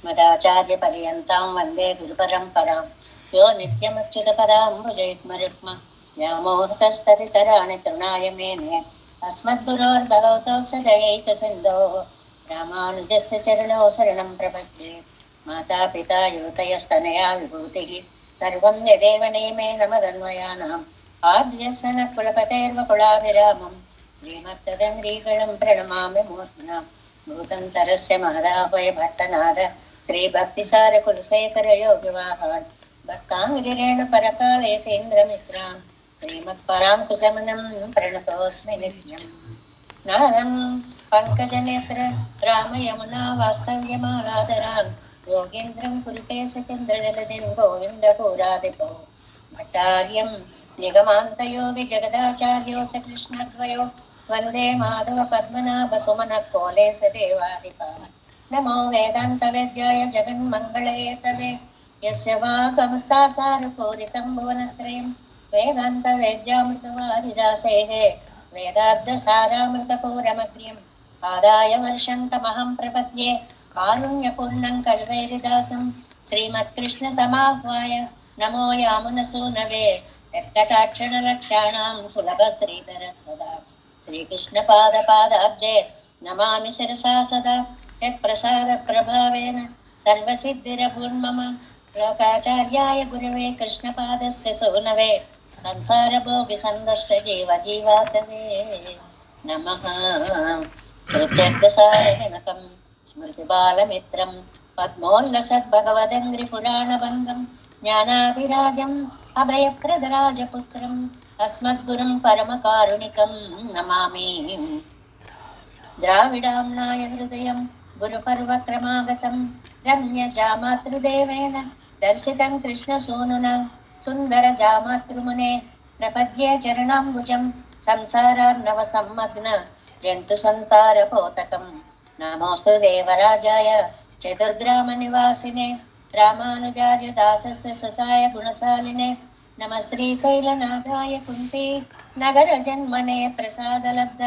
अस्मदाचार्यपर्यन्तां वन्दे गुरुपरम्परां यो नित्यमच्युतपदाम्बुजयुग्मरुक्म व्यामोहतस्तदितराणि तृणाय मेने अस्मद्गुरोर्भगवतोऽस्य दयैकसिन्धोः रामानुजस्य चरणौ शरणं प्रपद्ये मातापिता युवतयस्तनया विभूतिः सर्वं यदेव नियमेन मदन्वयानाम् आद्यस्य न कुलपतेर्वकुलाभिरामं श्रीमत्तदङ्ग्रीगणं प्रणमामि मूर्ध्ना भूतं सरस्य महदाभय भट्टनाद श्रीभक्तिसारकुलशेखर योगिवाहान् भक्ताङ्गिरेण परकालयतीन्द्रमिश्रान् श्रीमत्पराङ्कुशमनं प्रणतोऽस्मि नित्यम् नादं पङ्कजनेत्र रामयमुना वास्तव्यमालादरान् योगीन्द्रं कुरुकेशचन्द्रजलदिं गोविन्दपुरादिपो भट्टार्यं निगमान्तयोगि जगदाचार्योऽस्य कृष्णद्वयो वन्दे माधव पद्मनाभ सुमन कोले सदेवाधिपा नमो वेदान्तवेद्याय जगन्मङ्गलहेतवे यस्य वागमृतासारपूरितं भुवनत्रयं वेदान्तवेद्यामृतवारिरासेः वेदार्थसारामृतपूरमग्र्यम् आदाय वर्षन्तमहं प्रपद्ये कारुण्यपूर्णं कल्वेरिदासं श्रीमत्कृष्णसमाह्वाय नमो यामुनसूनवे यत्कटाक्षणरक्षाणां सुलभश्रीधर सदा श्रीकृष्णपादपादाब्जे नमामि शिरसा सदा यत्प्रसादप्रभावेन सर्वसिद्धिरभून्मम लोकाचार्याय गुरवे कृष्णपादस्य सूनवे संसारभोगिसन्दष्टजीवजीवातवे नमः। श्रुत्यर्थसारहिणकं स्मृतिबालमित्रं पद्मोल्लसद्भगवदङ्घ्रिपुराणभङ्गं ज्ञानादिराजम् अभयप्रदराजपुत्रम् अस्मद्गुरुं परमकारुणिकं नमामि। द्राविडाम्नाय हृदयं गुरुपर्वक्रमागतं रम्यजामातृदेवेन दर्शितं कृष्णसूनुना सुन्दरजामातृमुने प्रपद्ये चरणाम्बुजं संसारार्णवसम्मग्न जन्तुसन्तारपोतकं नमोऽस्तु देवराजाय चतुर्ग्रामनिवासिने रामानुजार्य दासस्य सुताय गुणशालिने नमः श्रीशैलनाथाय कुन्ती नगरजन्मने प्रसादलब्ध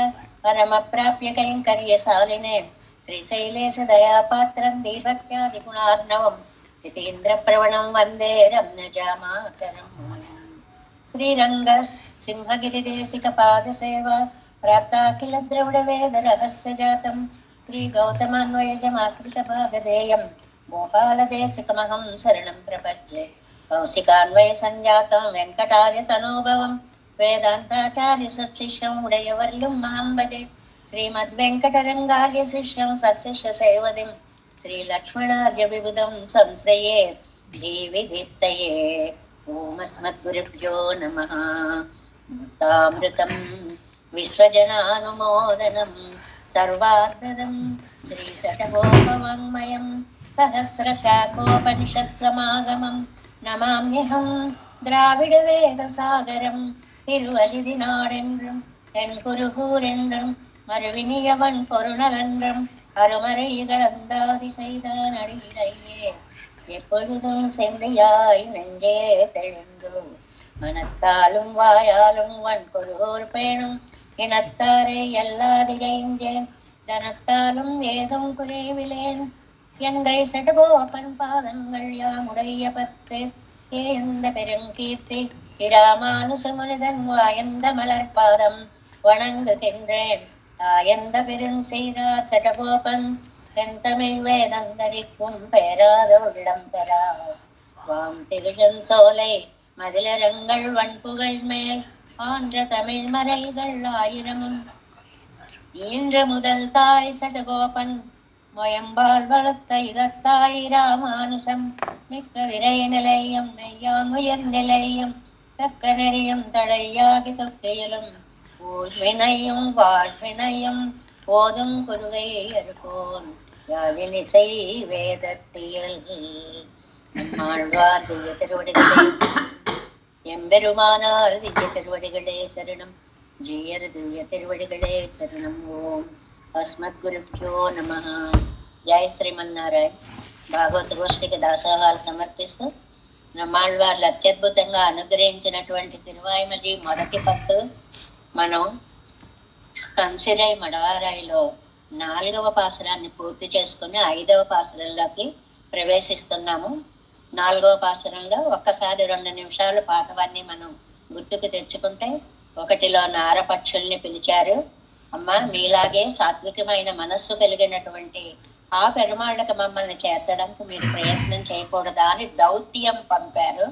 परमप्राप्य कैङ्कर्यशालिने श्रीशैलेश दयापात्रं दीभक्त्यादिगुणार्णवं यतीन्द्रप्रवणं वन्दे रम्यजामातरम्। श्रीरङ्ग सिंहगिरिदेशिकपादसेवा प्राप्ताखिलद्रविडवेदरहस्यजातं श्रीगौतमान्वयजमाश्रितभागधेयं गोपालदेशिकमहं शरणं प्रपद्ये कौशिकान्वयसञ्जातं वेङ्कटार्यतनोभवं वेदान्ताचार्यसशिष्यं उडयवर्लुं महं भजे श्रीमद्वेङ्कटरङ्गार्यशिष्यं सशिष्यसेवदिं श्रीलक्ष्मणार्यविबुधं संश्रये देवि दीप्तये ओमस्मद्गुरुभ्यो नमः। मूर्तामृतं विश्वजनानुमोदनं सर्वार्धदं श्रीशतगोपवाङ्मयं सहस्रशाखोपनिषत्समागमं नमाम्यहं द्राविडवेदसागरं तिरुवलिदिनाडेन्றும் தென்குருகூரென்றும் மறுவினியவன் பொருணலென்றும் அருமறைகளந்தாதி செய்தான் அடியிடையே எப்பொழுதும் செந்தியாய் நெஞ்சே தெளிந்து மனத்தாலும் வாயாலும் வன்கொருகூர் பேணும் இனத்தாரை எல்லாதிரைஞ்சேன் தனத்தாலும் ஏதும் குறைவிலேன் எந்தை சடகோபன் பாதங்கள் யாமுடைய பத்து ஏந்த பெருங்கீர்த்தி இராமானுசமுனிதன் வாயந்த மலர்பாதம் வணங்குகின்றேன் ஆயந்த பெருஞ்செய்தார் சடகோபன் செந்தமிழ் வேதந்தரிக்கும் பெயராத உள்ளம் பெறா வாம் திருடன் சோலை மதிலரங்கள் வன்புகழ் மேல் ஆன்ற தமிழ் மறைகள் ஆயிரமும் ஈன்ற முதல் தாய் சடகோபன் மொயம்பால் வளர்த்த இதத்தாய் ராமானுசம் மிக்க விரை நிலையம் மெய்யாம் உயர் நிலையம் தக்க நெறியும் தடையாகி தொக்கையிலும் ஊழ்வினையும் வாழ்வினையும் போதும் குருகை அறுபோன் யாழினிசை வேதத்தியல் நம்மாழ்வார் திவ்ய திருவடிகளே எம்பெருமானார் திவ்ய திருவடிகளே சரணம் ஜீயர் திவ்ய திருவடிகளே சரணம் ஓம் अस्मद्गुरुभ्यो नमः। జై శ్రీమన్నారాయణ. భాగవత గోష్ఠికి దాసోహాలు సమర్పిస్తూ నమ్మాళ్వార్లు అత్యద్భుతంగా అనుగ్రహించినటువంటి తిరువాయిమలి మొదటి పత్తు మనం కంసిరై మడవారాయిలో 4వ పాసురాన్ని పూర్తి చేసుకుని 5వ పాసురంలోకి ప్రవేశిస్తున్నాము. 4వ పాసురంలో ఒక్కసారి 2 నిమిషాలు పాతవన్నీ మనం గుర్తుకు తెచ్చుకుంటే, 1లో నారపక్షుల్ని పిలిచారు. అమ్మ, మీలాగే సాత్వికమైన మనస్సు కలిగినటువంటి ఆ పెరుమాళ్ళకి మమ్మల్ని చేర్చడానికి మీరు ప్రయత్నం చేయకూడదా అని దౌత్యం పంపారు.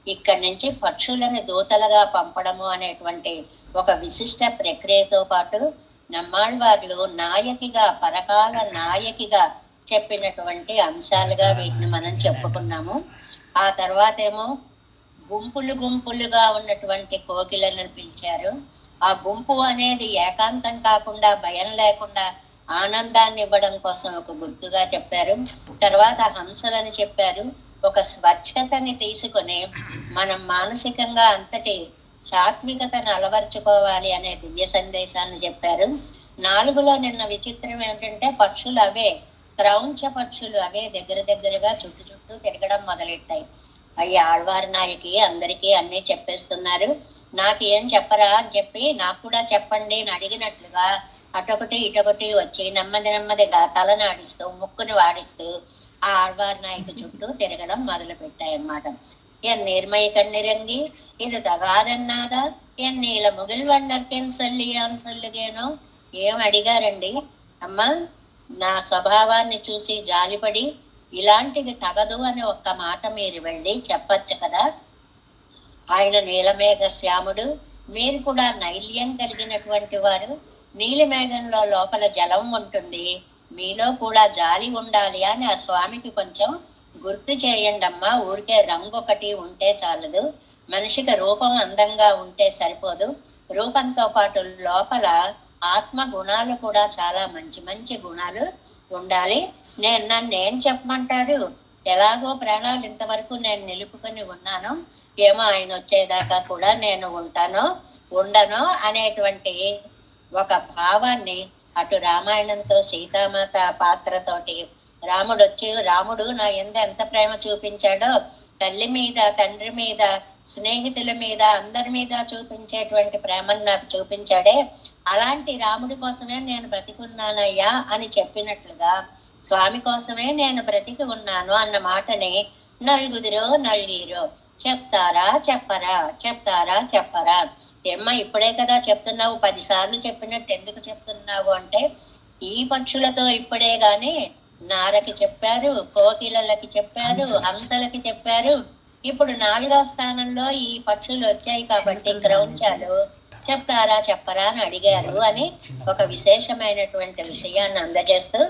ఇక్కడి నుంచి పక్షులను దూతలుగా పంపడము అనేటువంటి ఒక విశిష్ట ప్రక్రియతో పాటు నమ్మాళ్వార్లు నాయకిగా, పరకాల నాయకిగా చెప్పినటువంటి అంశాలుగా వీటిని మనం చెప్పుకున్నాము. ఆ తర్వాత ఏమో గుంపులు గుంపులుగా ఉన్నటువంటి కోకిలను పిలిచారు. ఆ గుంపు అనేది ఏకాంతం కాకుండా, భయం లేకుండా ఆనందాన్ని ఇవ్వడం కోసం ఒక గుర్తుగా చెప్పారు. తర్వాత హంసలని చెప్పారు. ఒక స్వచ్ఛతని తీసుకొని మనం మానసికంగా అంతటి సాత్వికతను అలవర్చుకోవాలి అనే దివ్య సందేశాన్ని చెప్పారు. 4లో నిన్న విచిత్రం ఏమిటంటే పక్షులు అవే క్రౌంచ పక్షులు అవే దగ్గరగా చుట్టూ తిరగడం మొదలెట్టాయి. అయ్యి ఆళ్వారి నాయకి అందరికీ అన్నీ చెప్పేస్తున్నారు, నాకు ఏం చెప్పరా అని చెప్పి నాకు కూడా చెప్పండి అని అడిగినట్లుగా అటొకటి ఇటొకటి వచ్చి నెమ్మదిగా తలను ఆడిస్తూ, ముక్కుని వాడిస్తూ ఆ ఆళ్వారి నాయకు చుట్టూ తిరగడం మొదలు పెట్టాయన్నమాట. ఎన్ నిర్మయ కన్నిరంగి ఇది తగాదన్నాదా, ఎన్ నీల ముగిల్ వండర్కెన్ సొల్లియాన్ సొల్లుగేనో. ఏం అడిగారండి అమ్మ? నా స్వభావాన్ని చూసి జాలిపడి ఇలాంటిది తగదు అని ఒక్క మాట మీరు వెళ్ళి చెప్పచ్చు కదా. ఆయన నీలమేఘ శ్యాముడు, మీరు కూడా నైల్యం కలిగినటువంటి వారు. నీలిమేఘంలో లోపల జలం ఉంటుంది, మీలో కూడా జాలి ఉండాలి అని ఆ స్వామికి కొంచెం గుర్తు చేయండి అమ్మా. ఊరికే రంగు ఒకటి ఉంటే చాలదు, మనిషికి రూపం అందంగా ఉంటే సరిపోదు, రూపంతో పాటు లోపల ఆత్మ గుణాలు కూడా చాలా మంచి గుణాలు ఉండాలి. నన్ను ఏం చెప్పమంటారు? ఎలాగో ప్రాణాలు ఇంతవరకు నేను నిలుపుకొని ఉన్నాను, ఏమో ఆయన వచ్చేదాకా కూడా నేను ఉంటానో ఉండనో అనేటువంటి ఒక భావాన్ని అటు రామాయణంతో సీతామాత పాత్రతోటి రాముడు నా ఎంత ప్రేమ చూపించాడో తల్లి మీద, తండ్రి మీద, స్నేహితుల మీద, అందరి మీద చూపించేటువంటి ప్రేమను నాకు చూపించాడే, అలాంటి రాముడి కోసమే నేను బ్రతికున్నానయ్యా అని చెప్పినట్లుగా స్వామి కోసమే నేను బ్రతికి ఉన్నాను అన్న మాటని నలుగురో చెప్తారా చెప్పరా ఏమ్మా ఇప్పుడే కదా చెప్తున్నావు, 10 సార్లు చెప్పినట్టు ఎందుకు చెప్తున్నావు అంటే, ఈ పక్షులతో ఇప్పుడే గాని నారకి చెప్పారు, కోకిలలకి చెప్పారు, హంసలకి చెప్పారు. ఇప్పుడు 4వ స్థానంలో ఈ పక్షులు వచ్చాయి కాబట్టి క్రౌంచాలు చెప్పరా అని అడిగారు అని ఒక విశేషమైనటువంటి విషయాన్ని అందజేస్తూ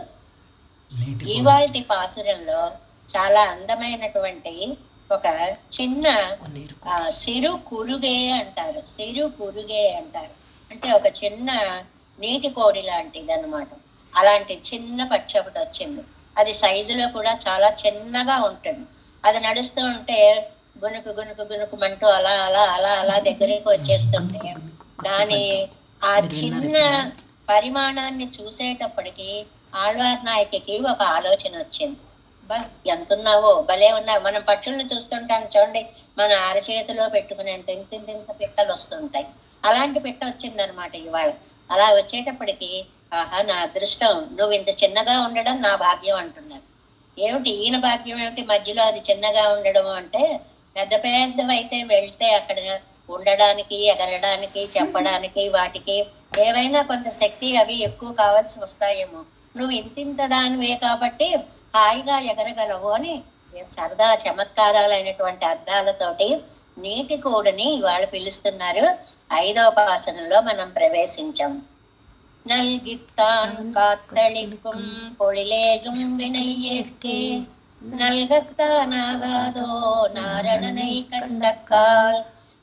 ఇవాల్టి పాసురంలో చాలా అందమైనటువంటి ఒక చిన్న సిరు కురుగే అంటారు. అంటే ఒక చిన్న నీటి కోడి లాంటిది అనమాట. అలాంటి చిన్న పక్షి ఒకటి వచ్చింది. అది సైజులో కూడా చాలా చిన్నగా ఉంటుంది. అది నడుస్తూ ఉంటే గునుకుమంటూ అలా దగ్గరికి వచ్చేస్తుంటే దాని ఆ చిన్న పరిమాణాన్ని చూసేటప్పటికి ఆళ్వార్ నాయకికి ఒక ఆలోచన వచ్చింది. ఎంతున్నావో భలే ఉన్నావు. మనం పక్షులను చూస్తుంటాం చూడండి, మన అరచేతిలో పెట్టుకునేంత ఇంత పిట్టలు వస్తుంటాయి. అలాంటి పిట్ట వచ్చిందనమాట ఇవాళ. అలా వచ్చేటప్పటికి ఆహా, నా అదృష్టం, నువ్వు ఇంత చిన్నగా ఉండడం నా భాగ్యం అంటున్నారు. ఏమిటి ఈయన భాగ్యం ఏమిటి మధ్యలో అది చిన్నగా ఉండడం అంటే, పెద్దవైతే వెళ్తే అక్కడ ఉండడానికి, ఎగరడానికి, చెప్పడానికి, వాటికి ఏవైనా కొంత శక్తి అవి ఎక్కువ కావాల్సి వస్తాయేమో. నువ్వు ఇంత దానివే కాబట్టి హాయిగా ఎగరగలవు అని సరదా చమత్కారాలైనటువంటి అర్థాలతోటి నీటి కోడిని ఇవాళ పిలుస్తున్నారు. 5వ పాసనంలో మనం ప్రవేశించాం. நல்கித்தான் காத்தளிக்கும் பொழிலேகும் வினையேற்கே நல்கத்தானாகாதோ நாரணனை கண்டக்கால்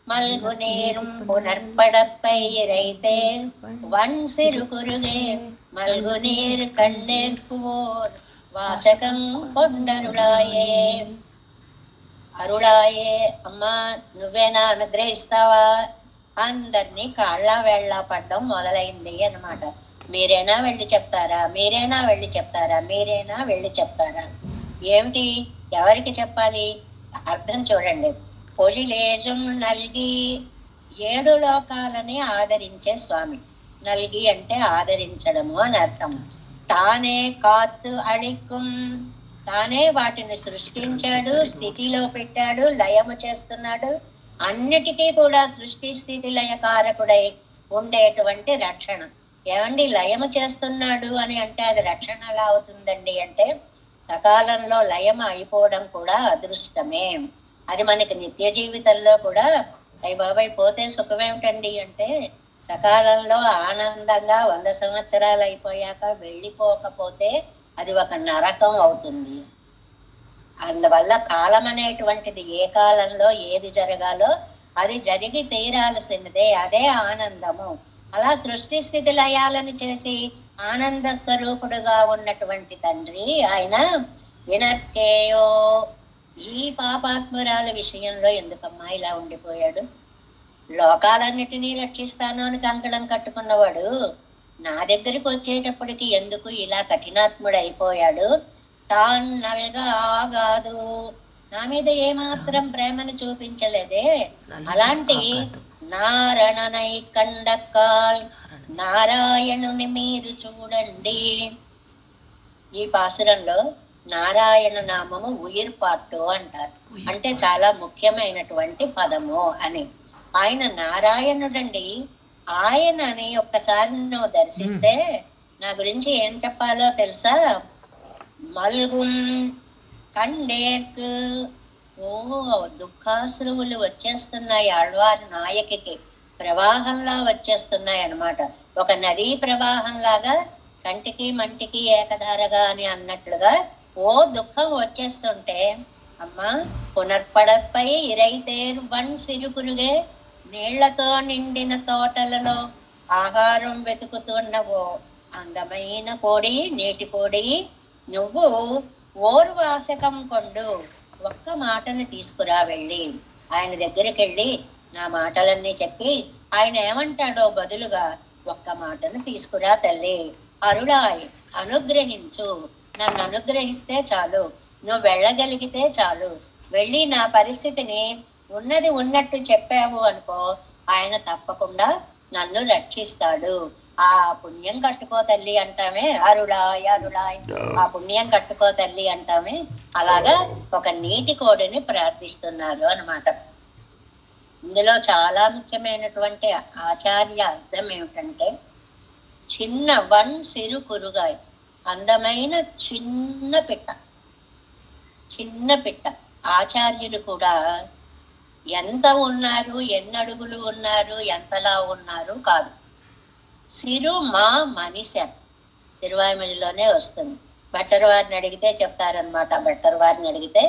மல்கு நேரும் புனர்படப்பை இறைத்தேர் வன் சிறு குருகே மல்கு நீர் கண்ணேற்குவோர் வாசகம் கொண்டருளாயே. అరుళాయే అమ్మా, నువ్వేనా అనుగ్రహిస్తావా? అందరినీ కాళ్ళ వేళ్ళ పడ్డం మొదలైంది అన్నమాట. మీరేనా వెళ్ళి చెప్తారా? ఏమిటి, ఎవరికి చెప్పాలి? అర్థం చూడండి. పొజిలేజం నల్గి 7 లోకాలని ఆదరించే స్వామి. నల్గి అంటే ఆదరించడము అని అర్థం. తానే కాత్తు అడిక్కుం, తానే వాటిని సృష్టించాడు, స్థితిలో పెట్టాడు, లయము చేస్తున్నాడు. అన్నిటికీ కూడా సృష్టి స్థితి లయకారకుడై ఉండేటువంటి రక్షణ. ఏమండి, లయము చేస్తున్నాడు అని అంటే అది రక్షణ ఎలా అవుతుందండి అంటే, సకాలంలో లయం అయిపోవడం కూడా అదృష్టమే. అది మనకి నిత్య జీవితంలో కూడా అయ్యి బాబాయ్ పోతే సుఖమేమిటండి అంటే, సకాలంలో ఆనందంగా 100 సంవత్సరాలు అయిపోయాక వెళ్ళిపోకపోతే అది ఒక నరకం అవుతుంది. అందువల్ల కాలం అనేటువంటిది ఏ కాలంలో ఏది జరగాలో అది జరిగి తీరాల్సినదే. అదే ఆనందము. అలా సృష్టి స్థితి లయాలను చేసి ఆనంద స్వరూపుడుగా ఉన్నటువంటి తండ్రి ఆయన వినర్కేయో ఈ పాపాత్మురాల విషయంలో ఎందుకమ్మా ఇలా ఉండిపోయాడు? లోకాలన్నిటినీ రక్షిస్తాను అని కంకణం కట్టుకున్నవాడు నా దగ్గరికి వచ్చేటప్పటికి ఎందుకు ఇలా కఠినాత్ముడు అయిపోయాడు? తాన్నల్గా ఆగాదు, నా మీద ఏమాత్రం ప్రేమను చూపించలేదే. అలాంటి నారణనై కండక్కాల్ నారాయణుని మీరు చూడండి. ఈ పాసురంలో నారాయణ నామము ఉయిర్పాటు అంటారు. అంటే చాలా ముఖ్యమైనటువంటి పదము అని. ఆయన నారాయణుడండి. ఆయనని ఒక్కసారి నువ్వు దర్శిస్తే నా గురించి ఏం చెప్పాలో తెలుసా? మల్గుం కండేర్కు. ఓ దుఃఖాశ్రువులు వచ్చేస్తున్నాయి ఆళ్వారి నాయకికి, ప్రవాహంలా వచ్చేస్తున్నాయి అన్నమాట. ఒక నదీ ప్రవాహంలాగా కంటికి మంటికి ఏకధారగా అని అన్నట్లుగా ఓ దుఃఖం వచ్చేస్తుంటే, అమ్మా పునర్పడపై ఇరైతేరు వన్ సిరుకురుగే నీళ్లతో నిండిన తోటలలో ఆహారం వెతుకుతున్నవో అందమైన కోడి, నీటి కోడి, నువ్వు ఓర్వాసకం కొండు, ఒక్క మాటను తీసుకురా వెళ్ళి. ఆయన దగ్గరికి వెళ్ళి నా మాటలన్నీ చెప్పి ఆయన ఏమంటాడో బదులుగా ఒక్క మాటను తీసుకురా తల్లి, అరుడాయ్ అనుగ్రహించు, నన్ను అనుగ్రహిస్తే చాలు, నువ్వు వెళ్ళగలిగితే చాలు, వెళ్ళి నా పరిస్థితిని ఉన్నది ఉన్నట్టు చెప్పావు అనుకో, ఆయన తప్పకుండా నన్ను రక్షిస్తాడు. ఆ పుణ్యం కట్టుకో తల్లి అంటామే, అరుడాయ్ అరుడాయ్, ఆ పుణ్యం కట్టుకో తల్లి అంటామే. అలాగా ఒక నీటి కోడిని ప్రార్థిస్తున్నారు అన్నమాట. ఇందులో చాలా ముఖ్యమైనటువంటి ఆచార్య అర్థం ఏమిటంటే, చిన్న వన్ సిరు కురుగాయ్, అందమైన చిన్న పిట్ట, చిన్న పిట్ట. ఆచార్యులు కూడా ఎంత ఉన్నారు, ఎన్ని అడుగులు ఉన్నారు, ఎంతలా ఉన్నారు కాదు. సిరు మా మనిషర్ తిరువాయిమలిలోనే వస్తుంది. భట్టర్ వారిని అడిగితే చెప్తారనమాట. భట్టర్ వారిని అడిగితే,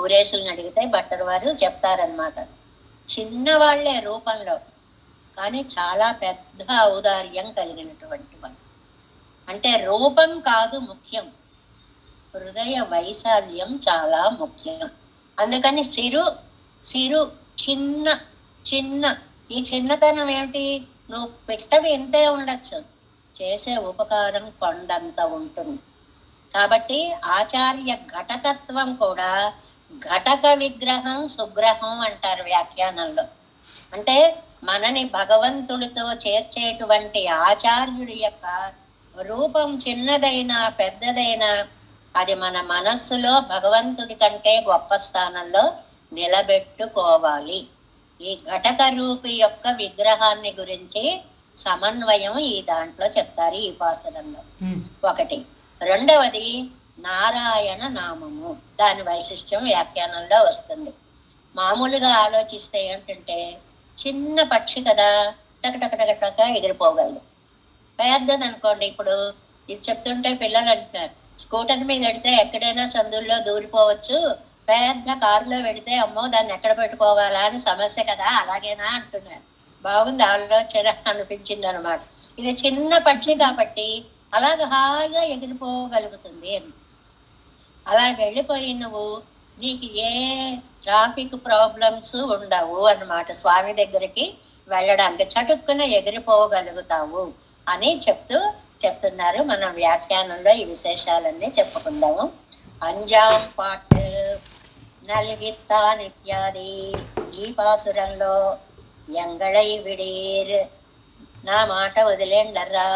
ఊరేసులను అడిగితే భట్టర్ వారు చెప్తారనమాట. చిన్నవాళ్లే రూపంలో, కానీ చాలా పెద్ద ఔదార్యం కలిగినటువంటి వాళ్ళు. అంటే రూపం కాదు ముఖ్యం, హృదయ వైశాల్యం చాలా ముఖ్యం. అందుకని సిరు సిరు చిన్న చిన్న. ఈ చిన్నతనం ఏమిటి? నువ్వు పెట్టవి ఎంతే ఉండొచ్చు, చేసే ఉపకారం కొండంత ఉంటుంది. కాబట్టి ఆచార్య ఘటకత్వం కూడా ఘటక విగ్రహం సుగ్రహం అంటారు వ్యాఖ్యానంలో. అంటే మనని భగవంతుడితో చేర్చేటువంటి ఆచార్యుడి యొక్క రూపం చిన్నదైనా పెద్దదైనా అది మన మనస్సులో భగవంతుడి కంటే గొప్ప స్థానంలో నిలబెట్టుకోవాలి. ఈ ఘటక రూపి యొక్క విగ్రహాన్ని గురించి సమన్వయం ఈ దాంట్లో చెప్తారు ఈ పాసురంలో. ఒకటి. రెండవది నారాయణ నామము, దాని వైశిష్ట్యం వ్యాఖ్యానంలో వస్తుంది. మామూలుగా ఆలోచిస్తే ఏంటంటే, చిన్న పక్షి కదా, టకటకటకటక ఎగిరిపోగలదు. పెద్దదనుకోండి, ఇప్పుడు ఇది చెప్తుంటే పిల్లలు అంటున్నారు, స్కూటర్ మీద పెడితే ఎక్కడైనా సందుల్లో దూరిపోవచ్చు, పెద్ద కారులో పెడితే అమ్మో దాన్ని ఎక్కడ పెట్టుకోవాలా అని సమస్య కదా, అలాగేనా అంటున్నారు. బాగుంది ఆలోచన అనిపించింది అనమాట. ఇది చిన్న పక్షి కాబట్టి అలాగ హాయిగా ఎగిరిపోగలుగుతుంది. అలా వెళ్ళిపోయి నువ్వు నీకు ఏ ట్రాఫిక్ ప్రాబ్లమ్స్ ఉండవు అన్నమాట. స్వామి దగ్గరికి వెళ్ళడానికి చటుక్కున ఎగిరిపోగలుగుతావు అని చెప్తున్నారు. మనం వ్యాఖ్యానంలో ఈ విశేషాలన్నీ చెప్పుకుందాము. అంజాం పాట్ నల్గిత్తాన్ ఇత్యాది ఈ పాసురంలో ఎంగళై విడీర్, నా మాట వదిలేండర్రా.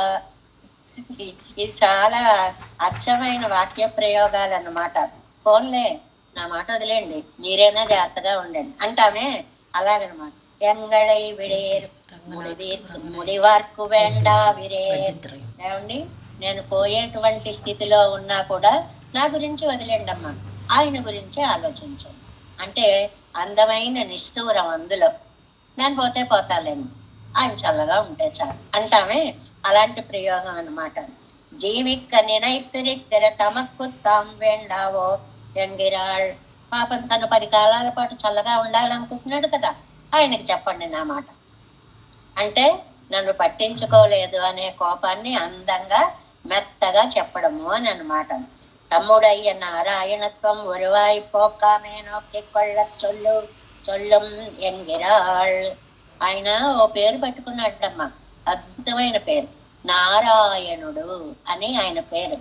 ఇది చాలా అచ్చమైన వాక్య ప్రయోగాలు అన్నమాట. ఫోన్లే, నా మాట వదిలేండి, మీరైనా జాగ్రత్తగా ఉండండి అంటామే. అలాగనమాట. ఎంగళై విడేర్ ముడివార్కు వేండా విరేర్. ఏమండి, నేను పోయేటువంటి స్థితిలో ఉన్నా కూడా నా గురించి వదిలేండి అమ్మా, ఆయన గురించి ఆలోచించండి అంటే అందమైన నిష్ఠూరం అందులో. నేను పోతే పోతాలేను, ఆయన చల్లగా ఉంటే చాలు అంటామే. అలాంటి ప్రయోగం అన్నమాట. జీవిక్క నినైత్తిరిక్కర తమక్కు తాం వేండావో ఎంగిరాళ్. పాపం తను 10 కాలాల పాటు చల్లగా ఉండాలనుకుంటున్నాడు కదా, ఆయనకి చెప్పండి నా మాట అంటే నన్ను పట్టించుకోలేదు అనే కోపాన్ని అందంగా మెత్తగా చెప్పడము అని అన్నమాట. తమ్ముడయ్య నారాయణత్వం ఒరువాయి పోకామే నొక్కి కొళ్ళ చొల్లు చొల్లం ఎంగిరాళ్. ఆయన ఓ పేరు పెట్టుకున్నాడమ్మా, అద్భుతమైన పేరు, నారాయణుడు అని ఆయన పేరు.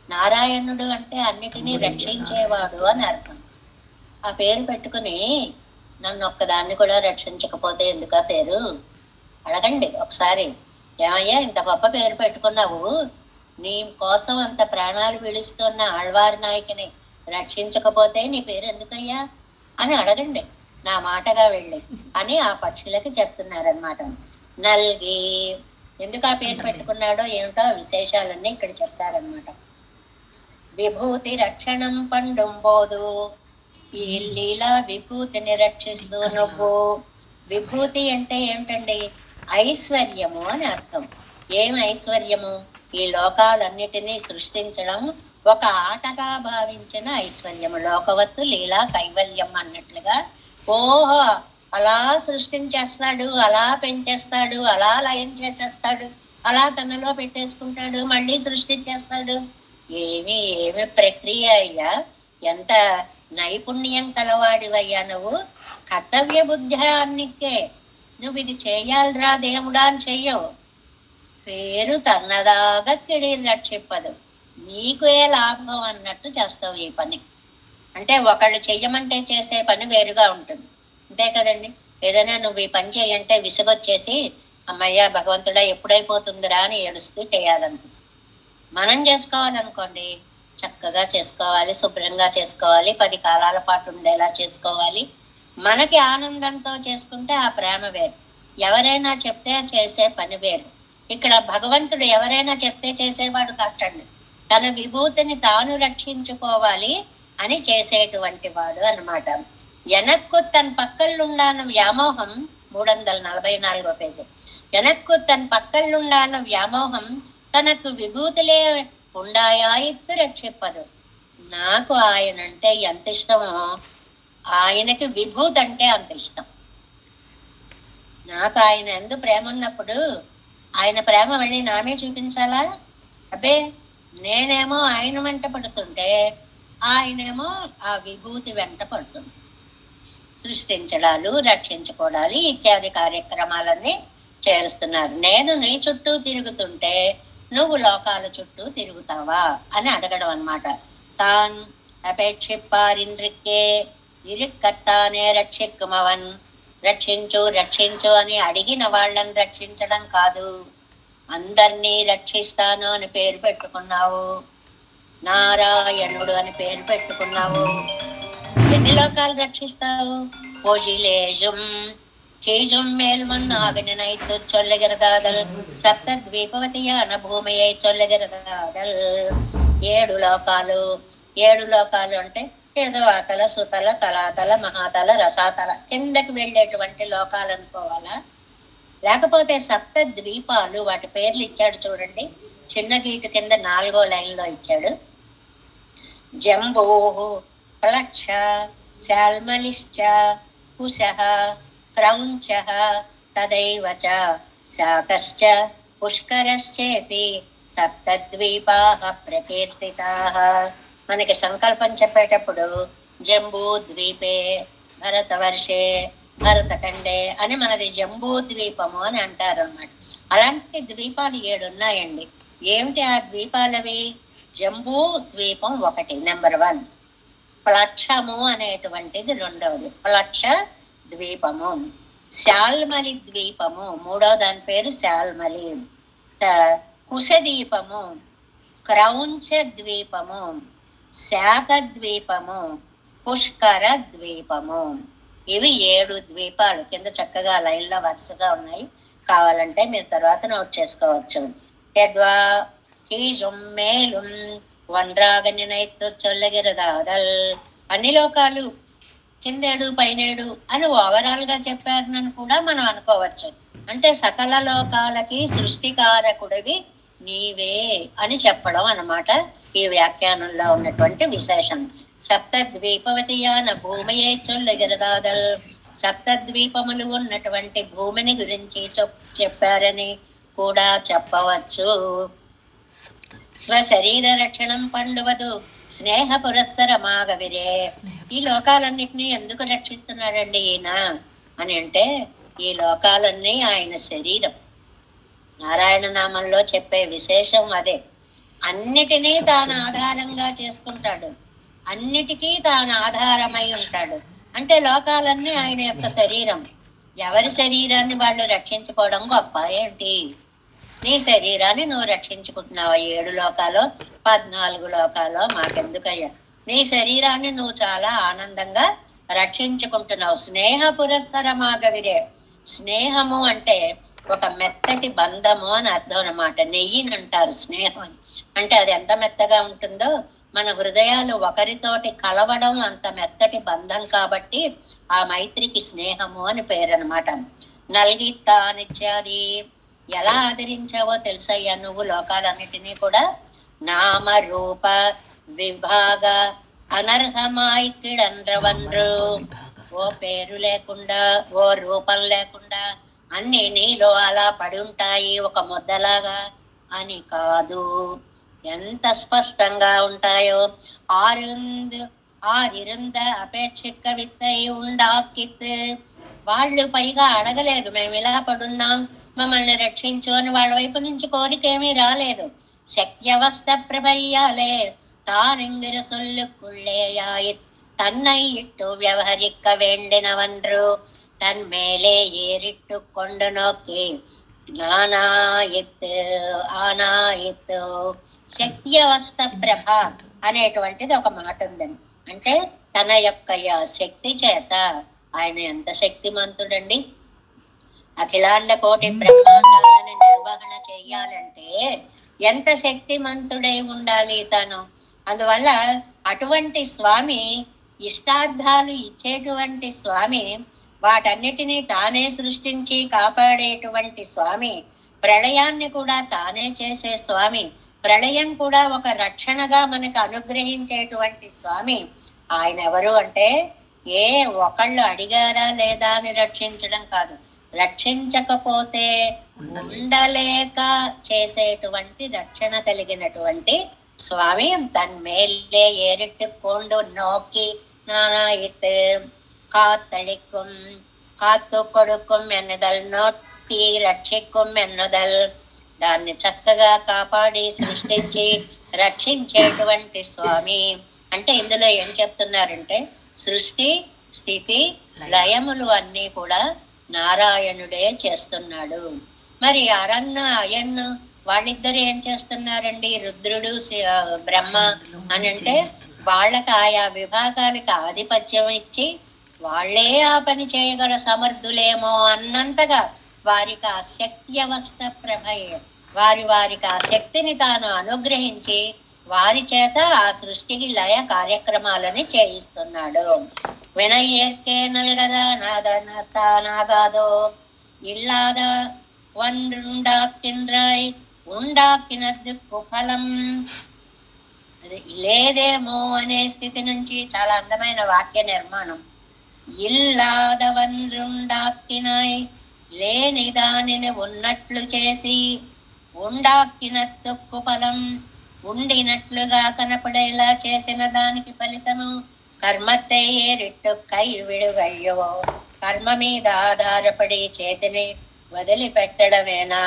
నారాయణుడు అంటే అన్నిటినీ రక్షించేవాడు అని అర్థం. ఆ పేరు పెట్టుకుని నన్ను ఒక్కదాన్ని కూడా రక్షించకపోతే ఎందుకు ఆ పేరు అడగండి ఒకసారి. ఏమయ్యా ఇంత గొప్ప పేరు పెట్టుకున్నావు, నీ కోసం అంత ప్రాణాలు విడుస్తున్న ఆళ్వారి నాయకిని రక్షించకపోతే నీ పేరు ఎందుకయ్యా అని అడగండి నా మాటగా వెళ్ళి అని ఆ పక్షులకి చెప్తున్నారనమాట. నల్గి ఎందుకు ఆ పేరు పెట్టుకున్నాడో ఏమిటో విశేషాలన్నీ ఇక్కడ చెప్తారనమాట. విభూతి రక్షణం పండుంబోదు, ఈ లీలా విభూతిని రక్షిస్తూ నువ్వు. విభూతి అంటే ఏమిటండి? ఐశ్వర్యము అని అర్థం. ఏం ఐశ్వర్యము? ఈ లోకాలన్నిటినీ సృష్టించడం ఒక ఆటగా భావించిన ఐశ్వర్యము. లోకవత్తు లీలా కైవల్యం అన్నట్లుగా ఓహో అలా సృష్టించేస్తాడు, అలా పెంచేస్తాడు, అలా లయం చేసేస్తాడు, అలా తనలో పెట్టేసుకుంటాడు, మళ్ళీ సృష్టించేస్తాడు. ఏమి ఏమి ప్రక్రియ అయ్యా, ఎంత నైపుణ్యం కలవాడివయ్యా నువ్వు. కర్తవ్య బుద్ధ్యానికే నువ్వు ఇది చేయాలిరా దేవుడా అని చెయ్యవు. పేరు తన్నదాగా కిడి రక్షిప్పదు, నీకు ఏ లాభం అన్నట్టు చేస్తావు ఈ పని. అంటే ఒకళ్ళు చెయ్యమంటే చేసే పని వేరుగా ఉంటుంది, అంతే కదండి. ఏదైనా నువ్వు ఈ పని చేయంటే విసుగొచ్చేసి అమ్మయ్య భగవంతుడా ఎప్పుడైపోతుందిరా అని ఏడుస్తూ చేయాలనిపిస్తుంది. మనం చేసుకోవాలనుకోండి చక్కగా చేసుకోవాలి, శుభ్రంగా చేసుకోవాలి, 10 కాలాల పాటు ఉండేలా చేసుకోవాలి. మనకి ఆనందంతో చేసుకుంటే ఆ ప్రేమ వేరు, ఎవరైనా చెప్తే చేసే పని వేరు. ఇక్కడ భగవంతుడు ఎవరైనా చెప్తే చేసేవాడు కాటండి, తన విభూతిని తాను రక్షించుకోవాలి అని చేసేటువంటి వాడు అన్నమాట. ఎనక్కు తన పక్కలుండాన వ్యామోహం 344వ పేజీ. ఎనక్కు తన పక్కలుండాన వ్యామోహం తనకు విభూతులే ఉండాయా ఇత్తు రక్షిప్పదు. నాకు ఆయన అంటే ఎంత ఇష్టమో ఆయనకి విభూతి అంటే అంత ఇష్టం. నాకు ఆయన ఎందు ప్రేమ ఉన్నప్పుడు ఆయన ప్రేమ మళ్ళీ నామే చూపించాలా? అబ్బే, నేనేమో ఆయన వెంట పడుతుంటే ఆయనేమో ఆ విభూతి వెంట పడుతుంది. సృష్టించడాలు, రక్షించుకోవడాలు ఇత్యాది కార్యక్రమాలన్నీ చేరుస్తున్నారు. నేను నీ చుట్టూ తిరుగుతుంటే నువ్వు లోకాల చుట్టూ తిరుగుతావా అని అడగడం అన్నమాట. తాన్ అపేక్షిప్పారింద్రికే ఇరుక్కత్తానే రక్షిక్కుమవన్. రక్షించు రక్షించు అని అడిగిన వాళ్ళని రక్షించడం కాదు, అందరినీ రక్షిస్తాను అని పేరు పెట్టుకున్నావు, నారాయణుడు అని పేరు పెట్టుకున్నావు. ఎన్ని లోకాలు రక్షిస్తావు? పోజిలేజుం కేజుం మేల్మన్నాగని నైతు చొల్లగిరదాదల్ సప్తద్వీపవతియాన భూమియై చొల్లగిరదాదల్. 7 లోకాలు. 7 లోకాలు అంటే ఏదో అతల సుతల తలాతల మహాతల రసాతల కిందకి వెళ్ళేటువంటి లోకాలు అనుకోవాలా? లేకపోతే 7 ద్వీపాలు, వాటి పేర్లు ఇచ్చాడు చూడండి, చిన్న గీటు కింద 4వ లైన్లో ఇచ్చాడు. జంబూ ప్లక్ష శాల్మలిశ్చ కుశః క్రౌంచః తదైవ చ శాకశ్చ పుష్కరశ్చేతి 7 ద్వీపాః ప్రకీర్తితాః. మనకి సంకల్పం చెప్పేటప్పుడు జంబూ ద్వీపే భరతవర్షే భరతఖండే అని మనది జంబూ ద్వీపము అని అంటారు అన్నమాట. అలాంటి ద్వీపాలు 7 ఉన్నాయండి. ఏమిటి ఆ ద్వీపాలవి? జంబూ ద్వీపం 1, నెంబర్ 1. ప్లక్షము అనేటువంటిది 2వది, ప్లక్ష ద్వీపము. శాల్మలి ద్వీపము 3వ దాని పేరు శాల్మలి. కుశ ద్వీపము, క్రౌంచ ద్వీపము, శాకద్వీపము, పుష్కర ద్వీపము. ఇవి 7 ద్వీపాలు కింద చక్కగా లైన్లో వరుసగా ఉన్నాయి. కావాలంటే మీరు తర్వాత నోట్ చేసుకోవచ్చు. యద్వా హీజుం మేలుం వన్రాగని నైత్తు చొల్లగిరదాదల్. అన్ని లోకాలు కిందేడు పైనేడు అని ఓవరాల్ గా చెప్పారని కూడా మనం అనుకోవచ్చు. అంటే సకల లోకాలకి సృష్టికారకుడివి నీవే అని చెప్పడం అన్నమాట ఈ వ్యాఖ్యానంలో ఉన్నటువంటి విశేషం. సప్తద్వీపవతియాన భూమయే చొల్లగిరదాదల్. సప్తద్వీపములు ఉన్నటువంటి భూమిని గురించి చెప్పారని కూడా చెప్పవచ్చు. స్వశరీర రక్షణం పండువదు స్నేహ పురస్సరమాగవిరే. ఈ లోకాలన్నిటినీ ఎందుకు రక్షిస్తున్నాడండి ఈయన అని అంటే, ఈ లోకాలన్నీ ఆయన శరీరం. నారాయణ నామంలో చెప్పే విశేషం అదే. అన్నిటినీ తాను ఆధారంగా చేసుకుంటాడు, అన్నిటికీ తాను ఆధారమై ఉంటాడు. అంటే లోకాలన్నీ ఆయన యొక్క శరీరం. ఎవరి శరీరాన్ని వాళ్ళు రక్షించుకోవడం గొప్ప ఏంటి? నీ శరీరాన్ని నువ్వు రక్షించుకుంటున్నావు. 7 లోకాలో 14 లోకాలో మాకెందుకయ్యా? నీ శరీరాన్ని నువ్వు చాలా ఆనందంగా రక్షించుకుంటున్నావు. స్నేహ పురస్సరమాగవిరే. స్నేహము అంటే ఒక మెత్తటి బంధము అని అర్థం అన్నమాట. నెయ్యిని అంటారు స్నేహం అంటే. అది ఎంత మెత్తగా ఉంటుందో, మన హృదయాలు ఒకరితోటి కలవడం అంత మెత్తటి బంధం కాబట్టి ఆ మైత్రికి స్నేహము అని పేరు అనమాట. నల్గిత్తానిత్యాది ఎలా ఆదరించావో తెలుసయ్యా నువ్వు లోకాలన్నిటినీ కూడా. నామ రూప విభాగ అనర్హమాయికిడండ్రవన్రు. ఓ పేరు లేకుండా, ఓ రూపం లేకుండా అన్ని నీలో అలా పడి ఉంటాయి ఒక ముద్దలాగా అని కాదు. ఎంత స్పష్టంగా ఉంటాయో. ఆరిరుంద అపేక్షిక విత్తై ఉండాకిత్. వాళ్ళు పైగా అడగలేదు మేము ఇలా పడున్నాం మమ్మల్ని రక్షించు అని. వాళ్ళ వైపు నుంచి కోరికేమీ రాలేదు. శక్త్యవస్థ ప్రభయ్యాలే తానింగిర సొల్లుకుళ్ళేయాయి తన్నై ఇట్టు వ్యవహరిక్క వేండినవన్రు తన్మేలే ఏరిట్టు కొండు నొక్కి ఆనాయిత్. శక్తి అవస్థ ప్రభ అనేటువంటిది ఒక మాట ఉందండి. అంటే తన యొక్క శక్తి చేత ఆయన ఎంత శక్తిమంతుడండి. అఖిలాండ కోటి బ్రహ్మాండాలను నిర్వహణ చెయ్యాలంటే ఎంత శక్తిమంతుడై ఉండాలి తను. అందువల్ల అటువంటి స్వామి, ఇష్టార్థాలు ఇచ్చేటువంటి స్వామి, వాటన్నిటినీ తానే సృష్టించి కాపాడేటువంటి స్వామి, ప్రళయాన్ని కూడా తానే చేసే స్వామి, ప్రళయం కూడా ఒక రక్షణగా మనకు అనుగ్రహించేటువంటి స్వామి. ఆయన ఎవరు అంటే ఏ ఒకళ్ళు అడిగారా లేదా అని రక్షించడం కాదు, రక్షించకపోతే ఉండలేక చేసేటువంటి రక్షణ కలిగినటువంటి స్వామి. తన్మేలే ఏరిట్టు కొండు నోకి నానాయిత్ காத்தளிக்கும் కాత్తు కొడుకుం ఎన్నదల్ నోట్కి రక్షిక్కుం ఎన్నదల్. దాన్ని చక్కగా కాపాడి సృష్టించి రక్షించేటువంటి స్వామి. అంటే ఇందులో ఏం చెప్తున్నారంటే సృష్టి స్థితి లయములు అన్నీ కూడా నారాయణుడే చేస్తున్నాడు. మరి అరన్న అయన్ను వాళ్ళిద్దరు ఏం చేస్తున్నారండి? రుద్రుడు బ్రహ్మ అని అంటే వాళ్ళకి ఆయా విభాగాలకి ఆధిపత్యం ఇచ్చి వాళ్లే ఆ పని చేయగల సమర్థులేమో అన్నంతగా వారికి ఆ శక్తి అవస్థ ప్రభయే, వారికి ఆ శక్తిని తాను అనుగ్రహించి వారి చేత ఆ సృష్టికి లయ కార్యక్రమాలని చేయిస్తున్నాడు. వినయేర్కే నల్గదా నాగాదో ఇల్లాద వన్రుండాకిన్రాయ్ ఉండాకినద్దుకు ఫలం. అది లేదేమో అనే స్థితి నుంచి చాలా అందమైన వాక్య నిర్మాణం. ఇల్లాదవన్రుండాక్కినాయ్ లేని దానిని ఉన్నట్లు చేసి ఉండాక్కినత్తుక్కు ఫలం. ఉండినట్లుగా కనపడేలా చేసిన దానికి ఫలితము కర్మతే ఏరిట్టు కై విడుగయ్యో. కర్మ మీద ఆధారపడి చేతిని వదిలిపెట్టడమేనా?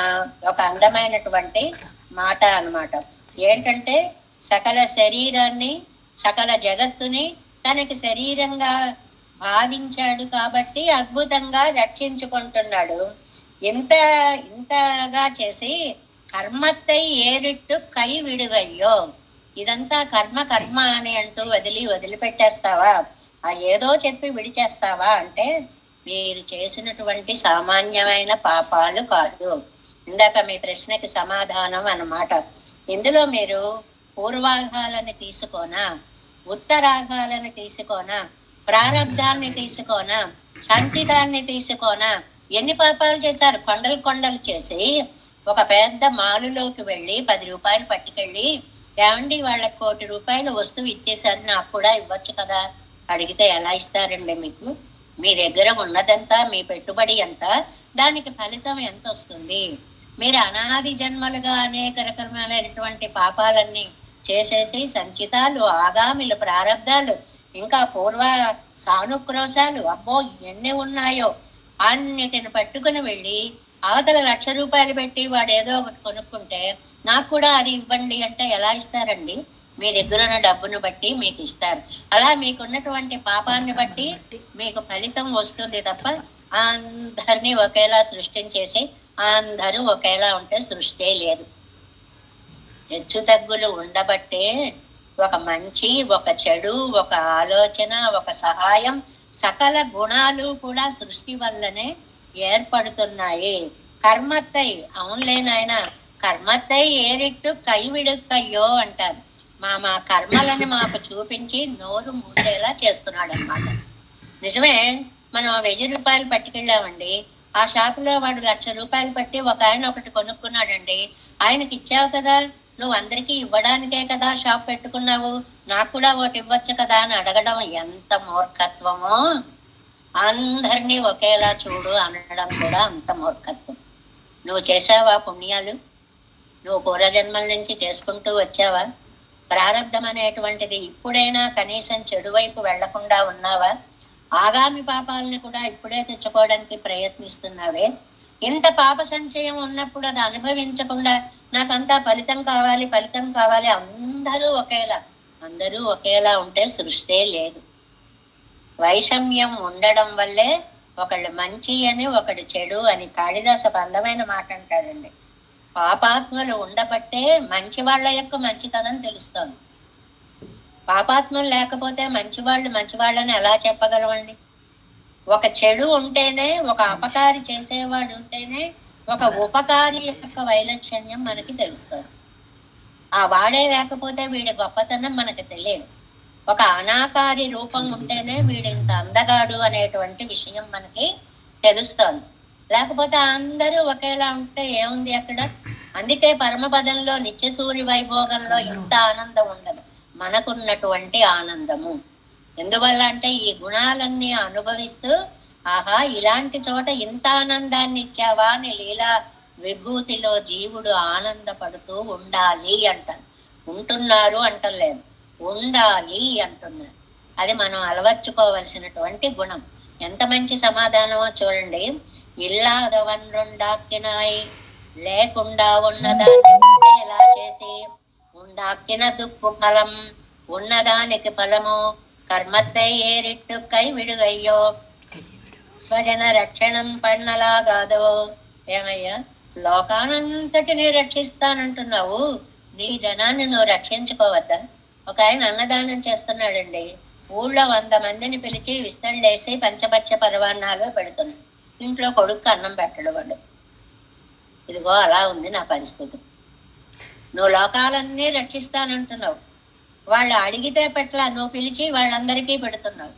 ఒక అందమైనటువంటి మాట అన్నమాట. ఏంటంటే సకల శరీరాన్ని, సకల జగత్తుని తనకి శరీరంగా భావించాడు కాబట్టి అద్భుతంగా రక్షించుకుంటున్నాడు. ఇంతగా చేసి కర్మత్తై ఏరిట్టు కై విడుగయ్యో. ఇదంతా కర్మ కర్మ అని అంటూ వదిలిపెట్టేస్తావా, ఆ ఏదో చెప్పి విడిచేస్తావా అంటే మీరు చేసినటువంటి సామాన్యమైన పాపాలు కాదు. ఇందాక మీ ప్రశ్నకి సమాధానం అన్నమాట. ఇందులో మీరు పూర్వాఘాలని తీసుకోనా, ఉత్తరాఘాలని తీసుకోనా, ప్రారబ్ధాన్ని తీసుకోనా, సంచితాన్ని తీసుకోనా, ఎన్ని పాపాలు చేశారు? కొండలు కొండలు చేసి ఒక పెద్ద మాలులోకి వెళ్ళి 10 రూపాయలు పట్టుకెళ్ళి, ఏమండి వాళ్ళకి 1 కోటి రూపాయలు వస్తువు ఇచ్చేసారు, నాకు కూడా ఇవ్వచ్చు కదా అడిగితే ఎలా ఇస్తారండి? మీకు మీ దగ్గర ఉన్నదంతా, మీ పెట్టుబడి ఎంత, దానికి ఫలితం ఎంత వస్తుంది? మీరు అనాది జన్మలుగా అనేక రకమైనటువంటి పాపాలన్నీ చేసేసి సంచితాలు, ఆగామిలు, ప్రారబ్ధాలు, ఇంకా పూర్వ సానుక్రోశాలు, అబ్బో ఎన్ని ఉన్నాయో అన్నిటిని పట్టుకుని వెళ్ళి అవతల 1,00,000 రూపాయలు పెట్టి వాడు ఏదో ఒకటి కొనుక్కుంటే నాకు కూడా అది ఇవ్వండి అంటే ఎలా ఇస్తారండి? మీ దగ్గర ఉన్న డబ్బును బట్టి మీకు ఇస్తారు. అలా మీకున్నటువంటి పాపాన్ని బట్టి మీకు ఫలితం వస్తుంది తప్ప అందరినీ ఒకేలా సృష్టించేసి అందరూ ఒకేలా ఉంటే సృష్టి లేదు. హెచ్చు తగ్గులు ఉండబట్టే ఒక మంచి, ఒక చెడు, ఒక ఆలోచన, ఒక సహాయం, సకల గుణాలు కూడా సృష్టి వల్లనే ఏర్పడుతున్నాయి. కర్మత్తై, అవునులే నాయన, కర్మత్తై ఏరిట్టు కైవిడుక్కయ్యో అంటారు. మా కర్మలని మాకు చూపించి నోరు మూసేలా చేస్తున్నాడు అనమాట. నిజమే, మనం 1000 రూపాయలు పట్టుకెళ్ళామండి, ఆ షాపులో వాడు 1,00,000 రూపాయలు పట్టి ఒక ఆయన ఒకటి కొనుక్కున్నాడండి, ఆయనకి ఇచ్చావు కదా, నువ్వు అందరికీ ఇవ్వడానికే కదా షాప్ పెట్టుకున్నావు, నాకు కూడా ఒకటి ఇవ్వచ్చు కదా అని అడగడం ఎంత మూర్ఖత్వమో. అందరినీ ఒకేలా చూడు అనడం కూడా అంత మూర్ఖత్వం. నువ్వు చేసావా పుణ్యాలు? నువ్వు పూర్వజన్మల నుంచి చేసుకుంటూ వచ్చావా? ప్రారంధం అనేటువంటిది ఇప్పుడైనా కనీసం చెడు వైపు వెళ్లకుండా ఉన్నావా? ఆగామి పాపాలని కూడా ఇప్పుడే తెచ్చుకోవడానికి ప్రయత్నిస్తున్నావే. ఇంత పాప సంచయం ఉన్నప్పుడు అది అనుభవించకుండా నాకంతా ఫలితం కావాలి, ఫలితం కావాలి, అందరూ ఒకేలా ఉంటే సృష్టే లేదు. వైషమ్యం ఉండడం వల్లే ఒకళ్ళు మంచి అని ఒకడు చెడు అని. కాళిదాసు ఒక అందమైన మాట అంటాడండి, పాపాత్మలు ఉండబట్టే మంచి వాళ్ళ యొక్క మంచితనం తెలుస్తోంది. పాపాత్మలు లేకపోతే మంచివాళ్ళని ఎలా చెప్పగలవండి? ఒక చెడు ఉంటేనే, ఒక అపకారి చేసేవాడు ఉంటేనే ఒక ఉపకారి యొక్క వైలక్షణ్యం మనకి తెలుస్తుంది. ఆ వాడే లేకపోతే వీడి గొప్పతనం మనకు తెలియదు. ఒక అనాకారి రూపం ఉంటేనే వీడు ఇంత అందగాడు అనేటువంటి విషయం మనకి తెలుస్తోంది. లేకపోతే అందరూ ఒకేలా ఉంటే ఏముంది అక్కడ? అందుకే పరమపదంలో నిత్య సూర్య వైభోగంలో ఇంత ఆనందం ఉండదు, మనకున్నటువంటి ఆనందము. ఎందువల్ల అంటే ఈ గుణాలన్నీ అనుభవిస్తూ, ఆహా ఇలాంటి చోట ఇంత ఆనందాన్ని ఇచ్చావా అని లీలా విభూతిలో జీవుడు ఆనందపడుతూ ఉండాలి అంటారు. ఉంటున్నారు అంటలేదు, ఉండాలి అంటున్నారు. అది మనం అలవర్చుకోవలసినటువంటి గుణం. ఎంత మంచి సమాధానమో చూడండి. ఇల్లాదవన్ రెండాక్కినాయి, లేకుండా ఉన్నదాన్ని ఉండేలా చేసి, ఉండాక్కిన దుక్కు ఫలం, ఉన్నదానికి ఫలము, కర్మత్తై ఏరిట్టు కై విడుగయ్యో, స్వజన రక్షణం పన్నలాగాదో. ఏమయ్యా, లోకానంతటిని రక్షిస్తానంటున్నావు, నీ జనాన్ని నువ్వు రక్షించుకోవద్దా? ఒక ఆయన అన్నదానం చేస్తున్నాడండి, ఊళ్ళో 100 మందిని పిలిచి విస్తళ్ళేసి పంచపక్ష పరవాన్నాలు పెడుతున్నాడు. ఇంట్లో కొడుకు అన్నం పెట్టడు వాడు. ఇదిగో అలా ఉంది నా పరిస్థితి. నువ్వు లోకాలన్నీ రక్షిస్తానంటున్నావు, వాళ్ళు అడిగితే పెట్లా, నువ్వు పిలిచి వాళ్ళందరికీ పెడుతున్నావు.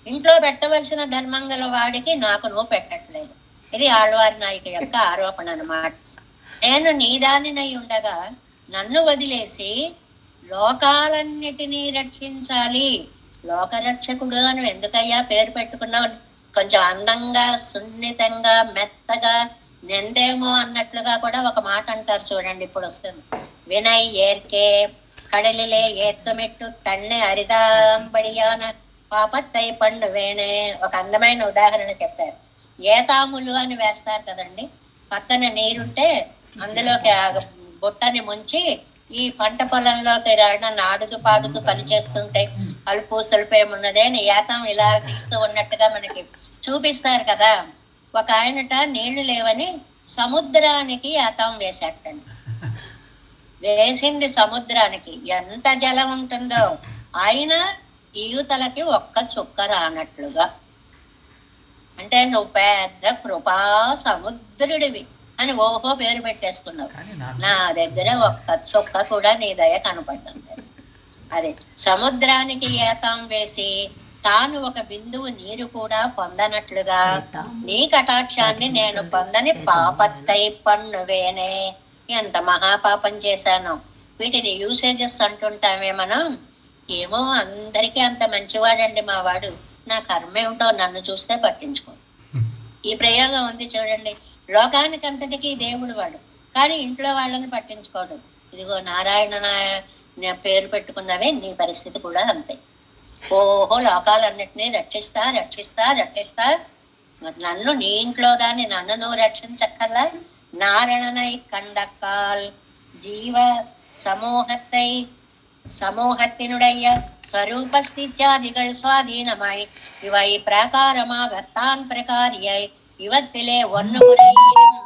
ఇంట్లో పెట్టవలసిన ధర్మం గల వాడికి నాకు నువ్వు పెట్టట్లేదు. ఇది ఆళ్వారి నాయకు యొక్క ఆరోపణ అన్నమాట. నేను నీదానినై ఉండగా నన్ను వదిలేసి లోకాలన్నిటినీ రక్షించాలి, లోకరక్షకుడు అని ఎందుకయ్యా పేరు పెట్టుకున్నావు? కొంచెం అందంగా, సున్నితంగా, మెత్తగా, నెందేమో అన్నట్లుగా కూడా ఒక మాట అంటారు చూడండి, ఇప్పుడు వస్తుంది. వినయ్ ఏర్కే కడలిలే ఏత్తమెట్టు తన్నే అరిదాంబడియాన పాపత్తై పండు వేణే. ఒక అందమైన ఉదాహరణ చెప్పారు. ఏతాములు అని వేస్తారు కదండి, పక్కన నీరుంటే అందులోకి బుట్టని ముంచి ఈ పంట పొలంలోకి ఆడుతూ పాడుతూ పనిచేస్తుంటే అలుపు సులుపేమున్నదే అని ఏతం ఇలా తీస్తూ ఉన్నట్టుగా మనకి చూపిస్తారు కదా. ఒక ఆయనట నీళ్లు లేవని సముద్రానికి ఏతం వేసేటండి. వేసింది సముద్రానికి ఎంత జలం ఉంటుందో, ఆయన ఈయుతలకి ఒక్క చుక్క రానట్లుగా. అంటే నువ్వు పెద్ద కృపా సముద్రుడివి అని ఓహో పేరు పెట్టేసుకున్నావు. నా దగ్గర ఒక్క చుక్క కూడా నీ దయ కనపడ్డం. అదే సముద్రానికి ఏతం వేసి తాను ఒక బిందువు నీరు కూడా పొందనట్లుగా నీ కటాక్షాన్ని నేను పొందని పాపత్తై పన్నువేనే. ఎంత మహాపాపం చేశాను. వీటిని యూసేజెస్ అంటుంటామే మనం. ఏమో అందరికీ అంత మంచివాడండి మా వాడు, నా కర్మ ఏమిటో నన్ను చూస్తే పట్టించుకో. ఈ ప్రయోగం ఉంది చూడండి. లోకానికి అంతటికీ దేవుడు వాడు, కానీ ఇంట్లో వాళ్ళని పట్టించుకోడు. ఇదిగో నారాయణ పేరు పెట్టుకున్నవే నీ పరిస్థితి కూడా అంతే. ఓహో లోకాలన్నిటినీ రక్షిస్తా రక్షిస్తా రక్షిస్తా, నన్ను నీ ఇంట్లో దాన్ని నన్ను నువ్వు రక్షించక్కర్లా. நாரணனை கண்டக்கால் ஜீவ சமூகத்தினுடைய ஸ்வரூபஸ்தித்யாதிகள் சுவாதீனமாய் இவை பிரகாரமாகத்தான் பிரகாரியை இவத்திலே ஒன்னு குறையிலும்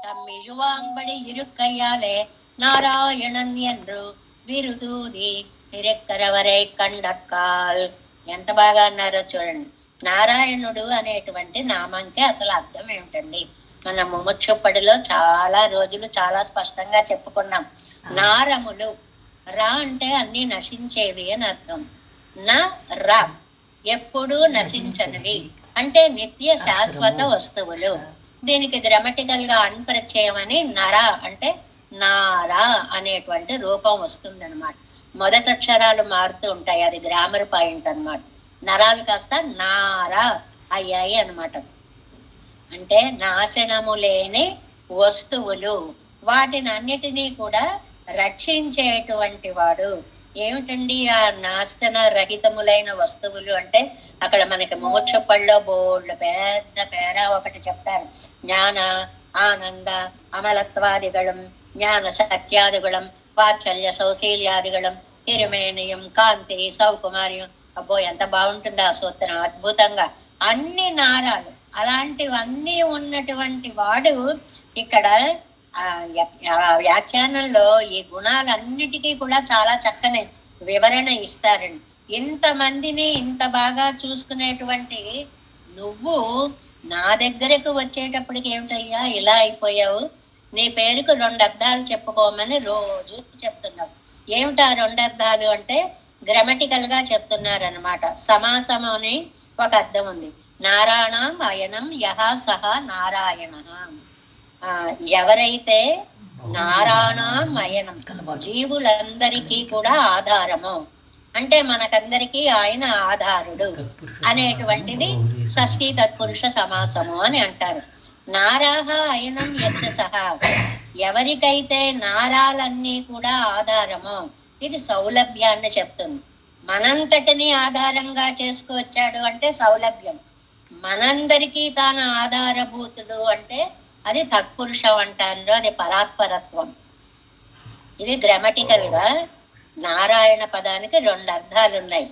தம் இழுவாம்படி இருக்கையாலே నారాయణన్ என்று విరుదూది తిరెక్కరవరై కండక్కాల్. ఎంత బాగా అన్నారో చూడండి. నారాయణుడు అనేటువంటి నామానికి అసలు అర్థం ఏమిటండి? మన ముముక్షుపడిలో చాలా రోజులు చాలా స్పష్టంగా చెప్పుకున్నాం. నారములు, రా అంటే అన్ని నశించేవి అని అర్థం. నా రా ఎప్పుడూ నశించనివి అంటే నిత్య శాశ్వత వస్తువులు. దీనికి గ్రామటికల్ గా అన్ప్రత్యయం అని నర అంటే నారా అనేటువంటి రూపం వస్తుంది అనమాట. మొదటి అక్షరాలు మారుతూ ఉంటాయి, అది గ్రామర్ పాయింట్ అనమాట. నరాలు కాస్త నారా అయ్యాయి అనమాట. అంటే నాశనము లేని వస్తువులు, వాటిని అన్నిటినీ కూడా రక్షించేటువంటి వాడు. ఏమిటండి ఆ నాశన రహితములైన వస్తువులు అంటే? అక్కడ మనకి మోక్షపళ్ళలో బోల్డ్ పెద్ద పేర ఒకటి చెప్తారు. జ్ఞాన ఆనంద అమలత్వాదిగళం, జ్ఞాన సత్యాదిగళం, వాత్సల్య సౌశీల్యాదిగళం, తిరుమేనియం, కాంతి, సౌకుమార్యం. అబ్బో ఎంత బాగుంటుంది ఆ సూత్రం, అద్భుతంగా. అన్ని నారాలు అలాంటివన్నీ ఉన్నటువంటి వాడు ఇక్కడ వ్యాఖ్యానంలో ఈ గుణాలన్నిటికీ కూడా చాలా చక్కని వివరణ ఇస్తారండి. ఇంతమందిని ఇంత బాగా చూసుకునేటువంటి నువ్వు నా దగ్గరకు వచ్చేటప్పటికి ఏమిటయ్యా ఇలా అయిపోయావు? నీ పేరుకు 2 అర్థాలు చెప్పుకోమని రోజు చెప్తున్నావు. ఏమిటా 2 అర్థాలు అంటే గ్రామటికల్ గా చెప్తున్నారనమాట. సమాసము అని ఒక అర్థం ఉంది. నారాయణం అయనం యహ సహ నారాయణ. ఎవరైతే నారాయణమయనం, జీవులందరికీ కూడా ఆధారము అంటే మనకందరికీ ఆయన ఆధారుడు అనేటువంటిది షష్ఠీ తత్పురుష సమాసము అని అంటారు. నారాహ అయనం యస్య సహ, ఎవరికైతే నారాలన్నీ కూడా ఆధారమో, ఇది సౌలభ్యాన్ని చెప్తుంది. మనంతటిని ఆధారంగా చేసుకువచ్చాడు అంటే సౌలభ్యం. మనందరికీ తాను ఆధారభూతుడు అంటే అది తత్పురుషం అంటారు, అది పరాత్పరత్వం. ఇది గ్రామటికల్ గా నారాయణ పదానికి 2 అర్థాలు ఉన్నాయి.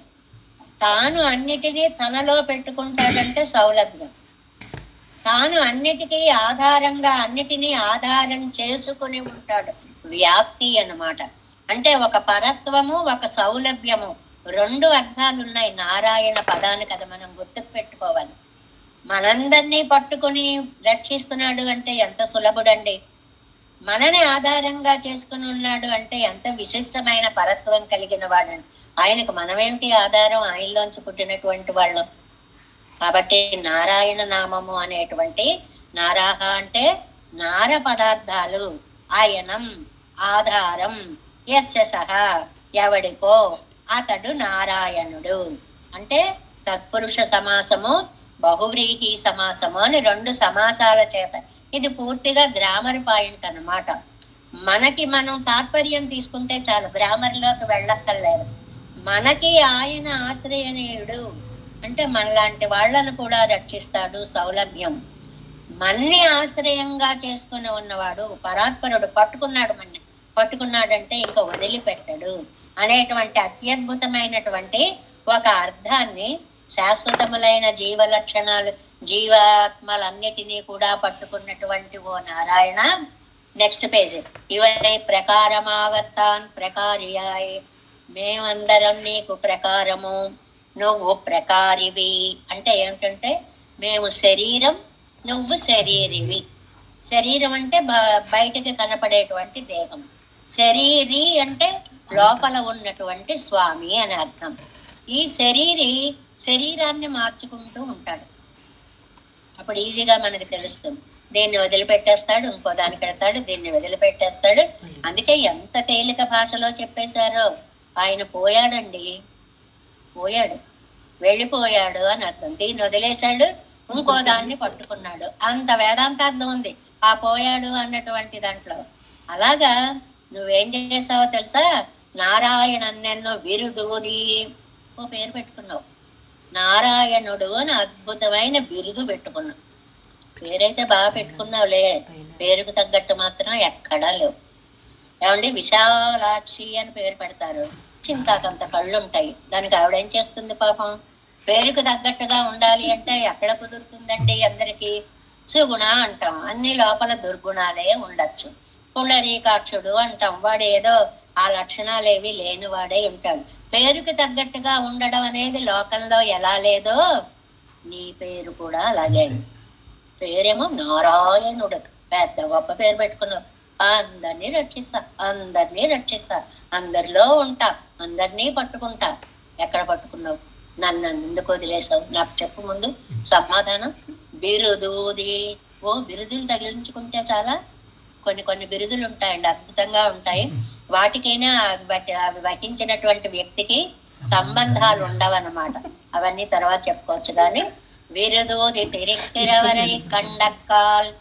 తాను అన్నిటినీ తనలో పెట్టుకుంటాడంటే సౌలభ్యం. తాను అన్నిటికీ ఆధారంగా అన్నిటినీ ఆధారం చేసుకుని ఉంటాడు, వ్యాప్తి అన్నమాట. అంటే ఒక పరత్వము ఒక సౌలభ్యము 2 అర్థాలు ఉన్నాయి నారాయణ పదానికి. అది మనం గుర్తుకు పెట్టుకోవాలి. మనందరినీ పట్టుకుని రక్షిస్తున్నాడు అంటే ఎంత సులభుడండి. మనని ఆధారంగా చేసుకుని ఉన్నాడు అంటే ఎంత విశిష్టమైన పరత్వం కలిగిన వాడండి. ఆయనకు మనమేమిటి ఆధారం? ఆయనలోంచి పుట్టినటువంటి వాళ్ళం. కాబట్టి నారాయణ నామము అనేటువంటి నారాహ అంటే నార పదార్థాలు, ఆయనం ఆధారం, యస్య సహ ఎవడికో అతడు నారాయణుడు. అంటే తత్పురుష సమాసము బహువ్రీహి సమాసము అని 2 సమాసాల చేత. ఇది పూర్తిగా గ్రామర్ పాయింట్ అన్నమాట. మనం తాత్పర్యం తీసుకుంటే చాలు, గ్రామర్లోకి వెళ్ళక్కర్లేదు. మనకి ఆయన ఆశ్రయనీయుడు అంటే మనలాంటి వాళ్ళను కూడా రక్షిస్తాడు, సౌలభ్యం. మన్ని ఆశ్రయంగా చేసుకుని ఉన్నవాడు పరాత్పరుడు. పట్టుకున్నాడంటే ఇంకా వదిలిపెట్టడు అనేటువంటి అత్యద్భుతమైనటువంటి ఒక అర్థాన్ని శాశ్వతములైన జీవ లక్షణాలు, జీవాత్మలన్నిటినీ కూడా పట్టుకున్నటువంటి ఓ నారాయణ, నెక్స్ట్ పేజ్. ఇవై ప్రకారమావర్తాన్ ప్రకార్యాయ్, మేమందరం నీకు ప్రకారము, నువ్వు ప్రకారివి. అంటే ఏమిటంటే మేము శరీరం, నువ్వు శరీరివి. శరీరం అంటే బయటికి కనపడేటువంటి దేహం, శరీరి అంటే లోపల ఉన్నటువంటి స్వామి అని అర్థం. ఈ శరీరాన్ని మార్చుకుంటూ ఉంటాడు. అప్పుడు ఈజీగా మనకి తెలుస్తుంది. దీన్ని వదిలిపెట్టేస్తాడు, ఇంకో దానికి పెడతాడు, దీన్ని వదిలిపెట్టేస్తాడు. అందుకే ఎంత తేలిక భాషలో చెప్పేశారో. ఆయన పోయాడండి, పోయాడు, వెళ్ళిపోయాడు అని అర్థం. దీన్ని వదిలేశాడు, ఇంకో దాన్ని పట్టుకున్నాడు. అంత వేదాంతార్థం ఉంది ఆ పోయాడు అన్నటువంటి దాంట్లో. అలాగా నువ్వేం చేసావో తెలుసా? నారాయణన్నెన్నో బిరుదూది, ఓ పేరు పెట్టుకున్నావు. నారాయణుడు అని అద్భుతమైన బిరుదు పెట్టుకున్నావు. పేరైతే బాగా పెట్టుకున్నావులే, పేరుకు తగ్గట్టు మాత్రం ఎక్కడా లేవు. ఏమండి, విశాలాక్షి అని పేరు పెడతారు, చింతాకంత కళ్ళు ఉంటాయి. దానికి ఆవిడేం చేస్తుంది పాపం? పేరుకు తగ్గట్టుగా ఉండాలి అంటే ఎక్కడ కుదురుతుందండి అందరికీ? సుగుణ అంటాం, అన్ని లోపల దుర్గుణాలే ఉండొచ్చు. పుండరీకాక్షుడు అంటాం, వాడు ఏదో ఆ లక్షణాలు ఏవి లేని వాడే ఉంటాడు. పేరుకి తగ్గట్టుగా ఉండడం అనేది లోకంలో ఎలా లేదో నీ పేరు కూడా అలాగే. పేరేమో నారాయణుడు, పెద్ద గొప్ప పేరు పెట్టుకున్నావు. అందరినీ రక్షిస్తా, అందరినీ రక్షిస్తా, అందరిలో ఉంటా, అందరినీ పట్టుకుంటా. ఎక్కడ పట్టుకున్నావు? నన్ను ఎందుకు వదిలేసావు? నాకు చెప్పు ముందు సమాధానం. బిరుదూది, ఓ బిరుదులు తగిలించుకుంటే చాలా. కొన్ని బిరుదులు ఉంటాయండి, అద్భుతంగా ఉంటాయి. వాటికైనా అవి వహించినటువంటి వ్యక్తికి సంబంధాలు ఉండవన్నమాట. అవన్నీ తర్వాత చెప్పుకోవచ్చు. కానీ విరుదూది తిరిక్కిరవరై కండక్కాల్,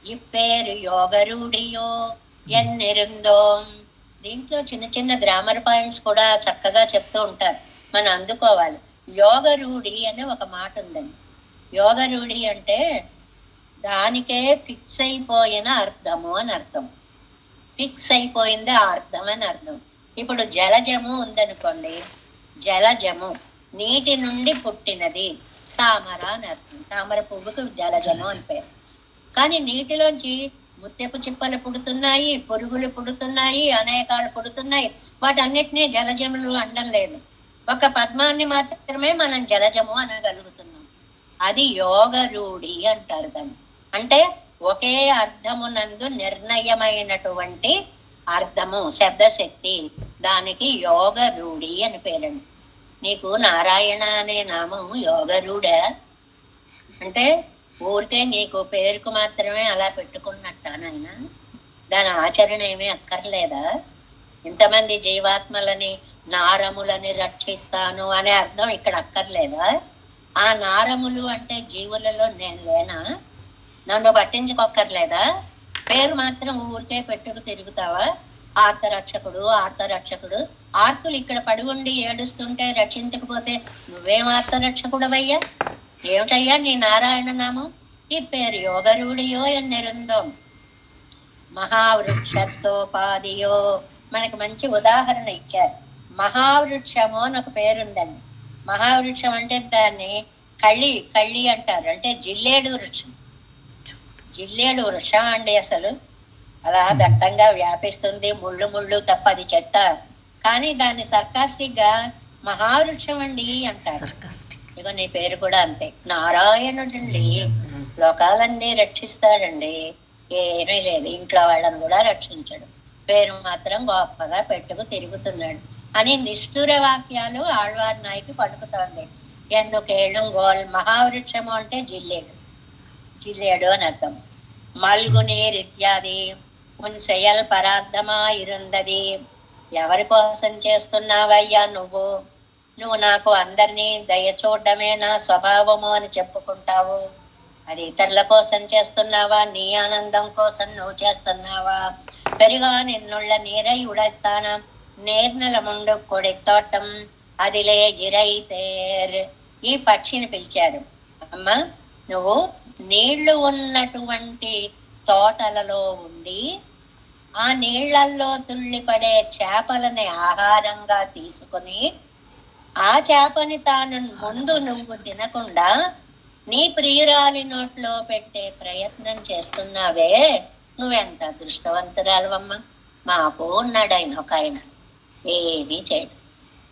ఇప్పేరు యోగరూడియో ఎన్నిరుందో. దీంట్లో చిన్న చిన్న గ్రామర్ పాయింట్స్ కూడా చక్కగా చెప్తూ ఉంటారు, మనం అందుకోవాలి. యోగరూఢి అనే ఒక మాట ఉందండి. యోగరూఢి అంటే దానికే ఫిక్స్ అయిపోయిన అర్థము అని అర్థం. ఫిక్స్ అయిపోయింది ఆ అర్థం అని అర్థం. ఇప్పుడు జలజము ఉందనుకోండి, జలజము నీటి నుండి పుట్టినది, తామర అని అర్థం. తామర పువ్వుకు జలజము అని పేరు. కానీ నీటిలోంచి ముత్యపు చిప్పలు పుడుతున్నాయి, పురుగులు పుడుతున్నాయి, అనేకాలు పుడుతున్నాయి. వాటన్నిటినీ జలజములు అనడం లేదు. ఒక పద్మాన్ని మాత్రమే మనం జలజము అనగలుగుతున్నాం. అది యోగరూఢి అంటారు దాన్ని. అంటే ఒకే అర్థమునందు నిర్ణయమైనటువంటి అర్థము, శబ్దశక్తి, దానికి యోగరూఢి అని పేరండి. నీకు నారాయణ అనే నామం యోగరూఢ అంటే ఊరికే నీకు పేరుకు మాత్రమే అలా పెట్టుకున్నట్టానైనా దాని ఆచరణ ఏమీ అక్కర్లేదా? ఇంతమంది జీవాత్మలని, నారములని రక్షిస్తాను అనే అర్థం ఇక్కడ అక్కర్లేదా? ఆ నారములు అంటే జీవులలో నేను లేనా? నన్ను పట్టించుకోక్కర్లేదా? పేరు మాత్రం ఊరికే పెట్టుకు తిరుగుతావా? ఆర్తరక్షకుడు, ఆర్తరక్షకుడు. ఆర్తులు ఇక్కడ పడి ఉండి ఏడుస్తుంటే రక్షించకపోతే నువ్వేం ఆర్తరక్షకుడవయ్యా? ఏమిటయ్యా నీ నారాయణ నామం? ఈ పేరు యోగరూఢియో ఎన్నెరుందో మహావృక్షత్తోపాదియో. మనకి మంచి ఉదాహరణ ఇచ్చారు. మహావృక్షము అని ఒక పేరుందండి. మహావృక్షం అంటే దాన్ని కళ్ళి అంటారు, అంటే జిల్లేడు వృక్షం. జిల్లేడు వృక్షం అండి అసలు అలా దట్టంగా వ్యాపిస్తుంది, ముళ్ళు తప్పది చెట్ట. కానీ దాన్ని సర్కాస్టిక్ గా మహావృక్షం అండి అంటారు. ఇక నీ పేరు కూడా అంతే, నారాయణుడండి, లోకాలన్నీ రక్షిస్తాడండి. ఏమీ లేదు, ఇంట్లో వాళ్ళని కూడా రక్షించడు, పేరు మాత్రం గొప్పగా పెట్టుకు తిరుగుతున్నాడు అని నిష్ఠుర వాక్యాలు ఆళ్వార్ నాయకి పలుకుతోంది. ఎన్నుకేళ్ళు గోల్. మహావృక్షము అంటే జిల్లేడు అని అర్థం. మల్గునీర్ ఇత్యాది ఉన్ செயல் పరార్థమా ఇరుందది. ఎవరి కోసం చేస్తున్నావయ్యా నువ్వు నాకు అందరినీ దయ చూడడమే నా స్వభావము అని చెప్పుకుంటావు. అది ఇతరుల కోసం చేస్తున్నావా? నీ ఆనందం కోసం నువ్వు చేస్తున్నావా? పెరుగా నిన్నుళ్ళ నీరై ఉడతాన నేర్నల ముండు కొడెత్తోటం అదిలే ఇరైతేర్. ఈ పక్షిని పిలిచాడు. అమ్మా, నువ్వు నీళ్లు ఉన్నటువంటి తోటలలో ఉండి ఆ నీళ్లల్లో తుళ్ళిపడే చేపలని ఆహారంగా తీసుకుని ఆ చేపని తాను ముందు నువ్వు తినకుండా నీ ప్రియురాలి నోట్లో పెట్టే ప్రయత్నం చేస్తున్నావే, నువ్వెంత అదృష్టవంతురాలవమ్మ, మాకు ఉన్నాడు ఆయన ఒక ఆయన, ఏమీ చేయడు.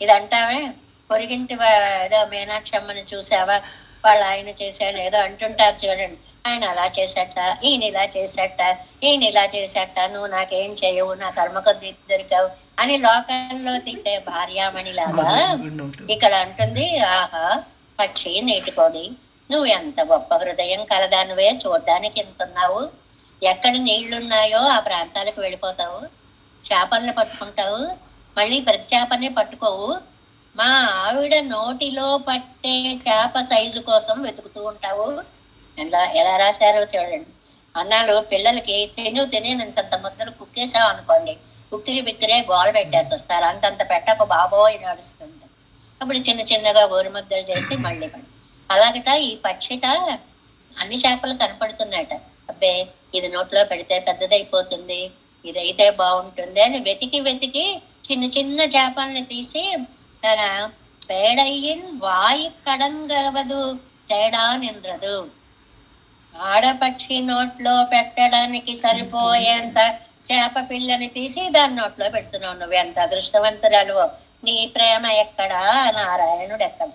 ఇది అంటావే, పొరిగింటి ఏదో మీనాక్షి అమ్మని చూసావా, వాళ్ళు ఆయన చేశాడు ఏదో అంటుంటారు చూడండి, ఆయన అలా చేశాట, ఈయన ఇలా చేశాట, ఈయన ఇలా చేశాట, నువ్వు నాకేం చేయవు, నా కర్మ కొద్ది దొరికావు అని లోకంలో తిట్టే భార్యామణిలాగా ఇక్కడ అంటుంది, ఆహా పక్షి నీటికోడి, నువ్వు ఎంత గొప్ప హృదయం కలదానివే, చూడ్డానికి ఎంతున్నావు, ఎక్కడ నీళ్లున్నాయో ఆ ప్రాంతాలకు వెళ్ళిపోతావు, చేపల్ని పట్టుకుంటావు, మళ్ళీ ప్రతి చేపని పట్టుకోవు, మా ఆవిడ నోటిలో పట్టే చేప సైజు కోసం వెతుకుతూ ఉంటావు. ఎలా రాశారో చూడండి. అన్నాళ్ళు పిల్లలకి తినేనంతంత ముద్దలు కుక్కేసావు అనుకోండి, ఉక్కిరి బిక్కిరే గోల పెట్టేసి వస్తారు, అంతంత పెట్టక బాబోయ్ నడుస్తుంది. అప్పుడు చిన్న చిన్నగా ఊరి ముద్దలు చేసి మళ్ళీ పడి అలాగట ఈ పక్షిట అన్ని చేపలు కనపడుతున్నాయట. అబ్బే ఇది నోట్లో పెడితే పెద్దదైపోతుంది, ఇదైతే బాగుంటుంది అని వెతికి వెతికి చిన్న చిన్న చేపల్ని తీసి తన పేడయ్యిన్ వాయి కడంగవదు తేడా నిండ్రదు, ఆడపక్షి నోట్లో పెట్టడానికి సరిపోయేంత చేప పిల్లని తీసి దాని నోట్లో పెడుతున్నావు, నువ్వు ఎంత అదృష్టవంతురాలు, నీ ప్రేమ ఎక్కడా, నారాయణుడు ఎక్కడ,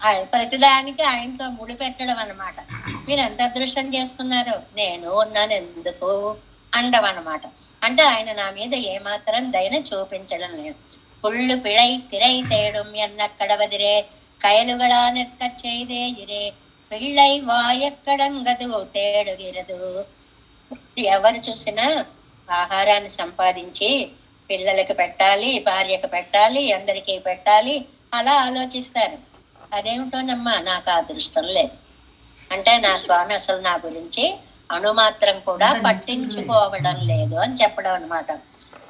ఆయన ప్రతిదానికి ఆయనతో ముడి పెట్టడం అనమాట. మీరు ఎంత అదృష్టం చేసుకున్నారు, నేను ఉన్నాను ఎందుకు అండం అనమాట. అంటే ఆయన నా మీద ఏమాత్రం దయను చూపించడం లేదు. పుళ్ళు పిళై కిరై తేడం ఎన్నక్కడ వదిరే కయలుగడా నెక్క చేదే ఇరే పిళ్ళై వాయక్కడంగదు తేడుగిరదు. ఎవరు చూసినా ఆహారాన్ని సంపాదించి పిల్లలకి పెట్టాలి, భార్యకు పెట్టాలి, అందరికీ పెట్టాలి అలా ఆలోచిస్తారు. అదేమిటోనమ్మా నాకు అదృష్టం లేదు అంటే నా స్వామి అసలు నా గురించి అణుమాత్రం కూడా పట్టించుకోవడం లేదు అని చెప్పడం అనమాట.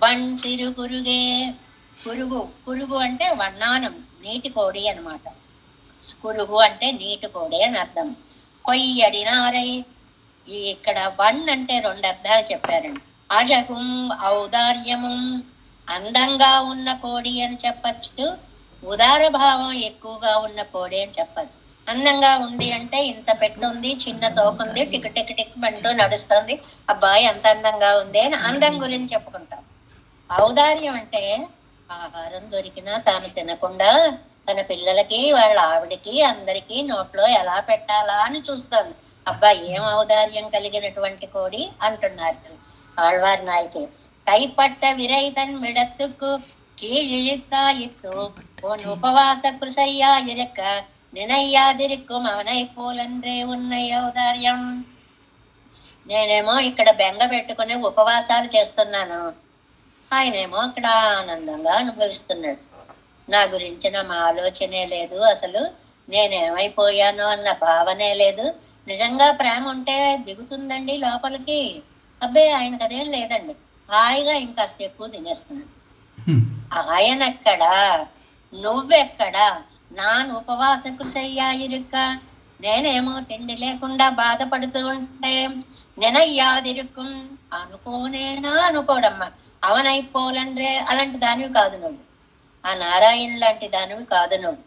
వన్ సిరు కురుగే, పురుగు అంటే వన్నానం, నీటి కోడి అనమాట. కురుగు అంటే నీటి కోడి అని అర్థం. కొయ్యడినారై, ఇక్కడ వన్ అంటే 2 అర్థాలు చెప్పారండి. అజగుం ఔదార్యము, అందంగా ఉన్న కోడి అని చెప్పచ్చు, ఉదార భావం ఎక్కువగా ఉన్న కోడి అని చెప్పచ్చు. అందంగా ఉంది అంటే ఇంత పెట్టుంది, చిన్న తోకుంది, టిక్ టిక్ టిక్ అంటూ నడుస్తుంది, అబ్బాయి అంత అందంగా ఉంది అని అందం గురించి చెప్పుకుంటాం. ఔదార్యం అంటే ఆహారం దొరికినా తాను తినకుండా తన పిల్లలకి వాళ్ళ ఆవిడకి అందరికీ నోట్లో ఎలా పెట్టాలా అని చూస్తుంది. అబ్బాయి ఏం ఔదార్యం కలిగినటువంటి కోడి అంటున్నారు ఆళ్వారి నాయకి. కైపట్ట విరైతన్ విడత్తుకు కీழித்தாயித்து உன் உபவாச குருசையா இருக்க நினையாதிருக்கும் அவனை போலன்றே ఉన్నை ఔదార్యం. నేనేమో ఇక్కడ బెంగ పెట్టుకుని ఉపవాసాలు చేస్తున్నాను, ఆయనేమో అక్కడ ఆనందంగా అనుభవిస్తున్నాడు. నా గురించిన మా ఆలోచనే లేదు, అసలు నేనేమైపోయానో అన్న భావనే లేదు. నిజంగా ప్రేమ ఉంటే దిగుతుందండి లోపలికి. అబ్బే ఆయనకు అదేం లేదండి, హాయిగా ఇంకాస్త ఎక్కువ తినేస్తున్నాడు. ఆయనెక్కడా, నువ్వెక్కడా, నాన్ ఉపవాస కృషయ్యా ఇరుక్క, నేనేమో తిండి లేకుండా బాధపడుతూ ఉంటే నెనయ్యాదిరుక్కుం, అనుకోనేనా అనుకోడమ్మా, అవనైపోలండ్రే అలాంటి దానివి కాదు నువ్వు, ఆ నారాయణ లాంటి దానివి కాదు నువ్వు.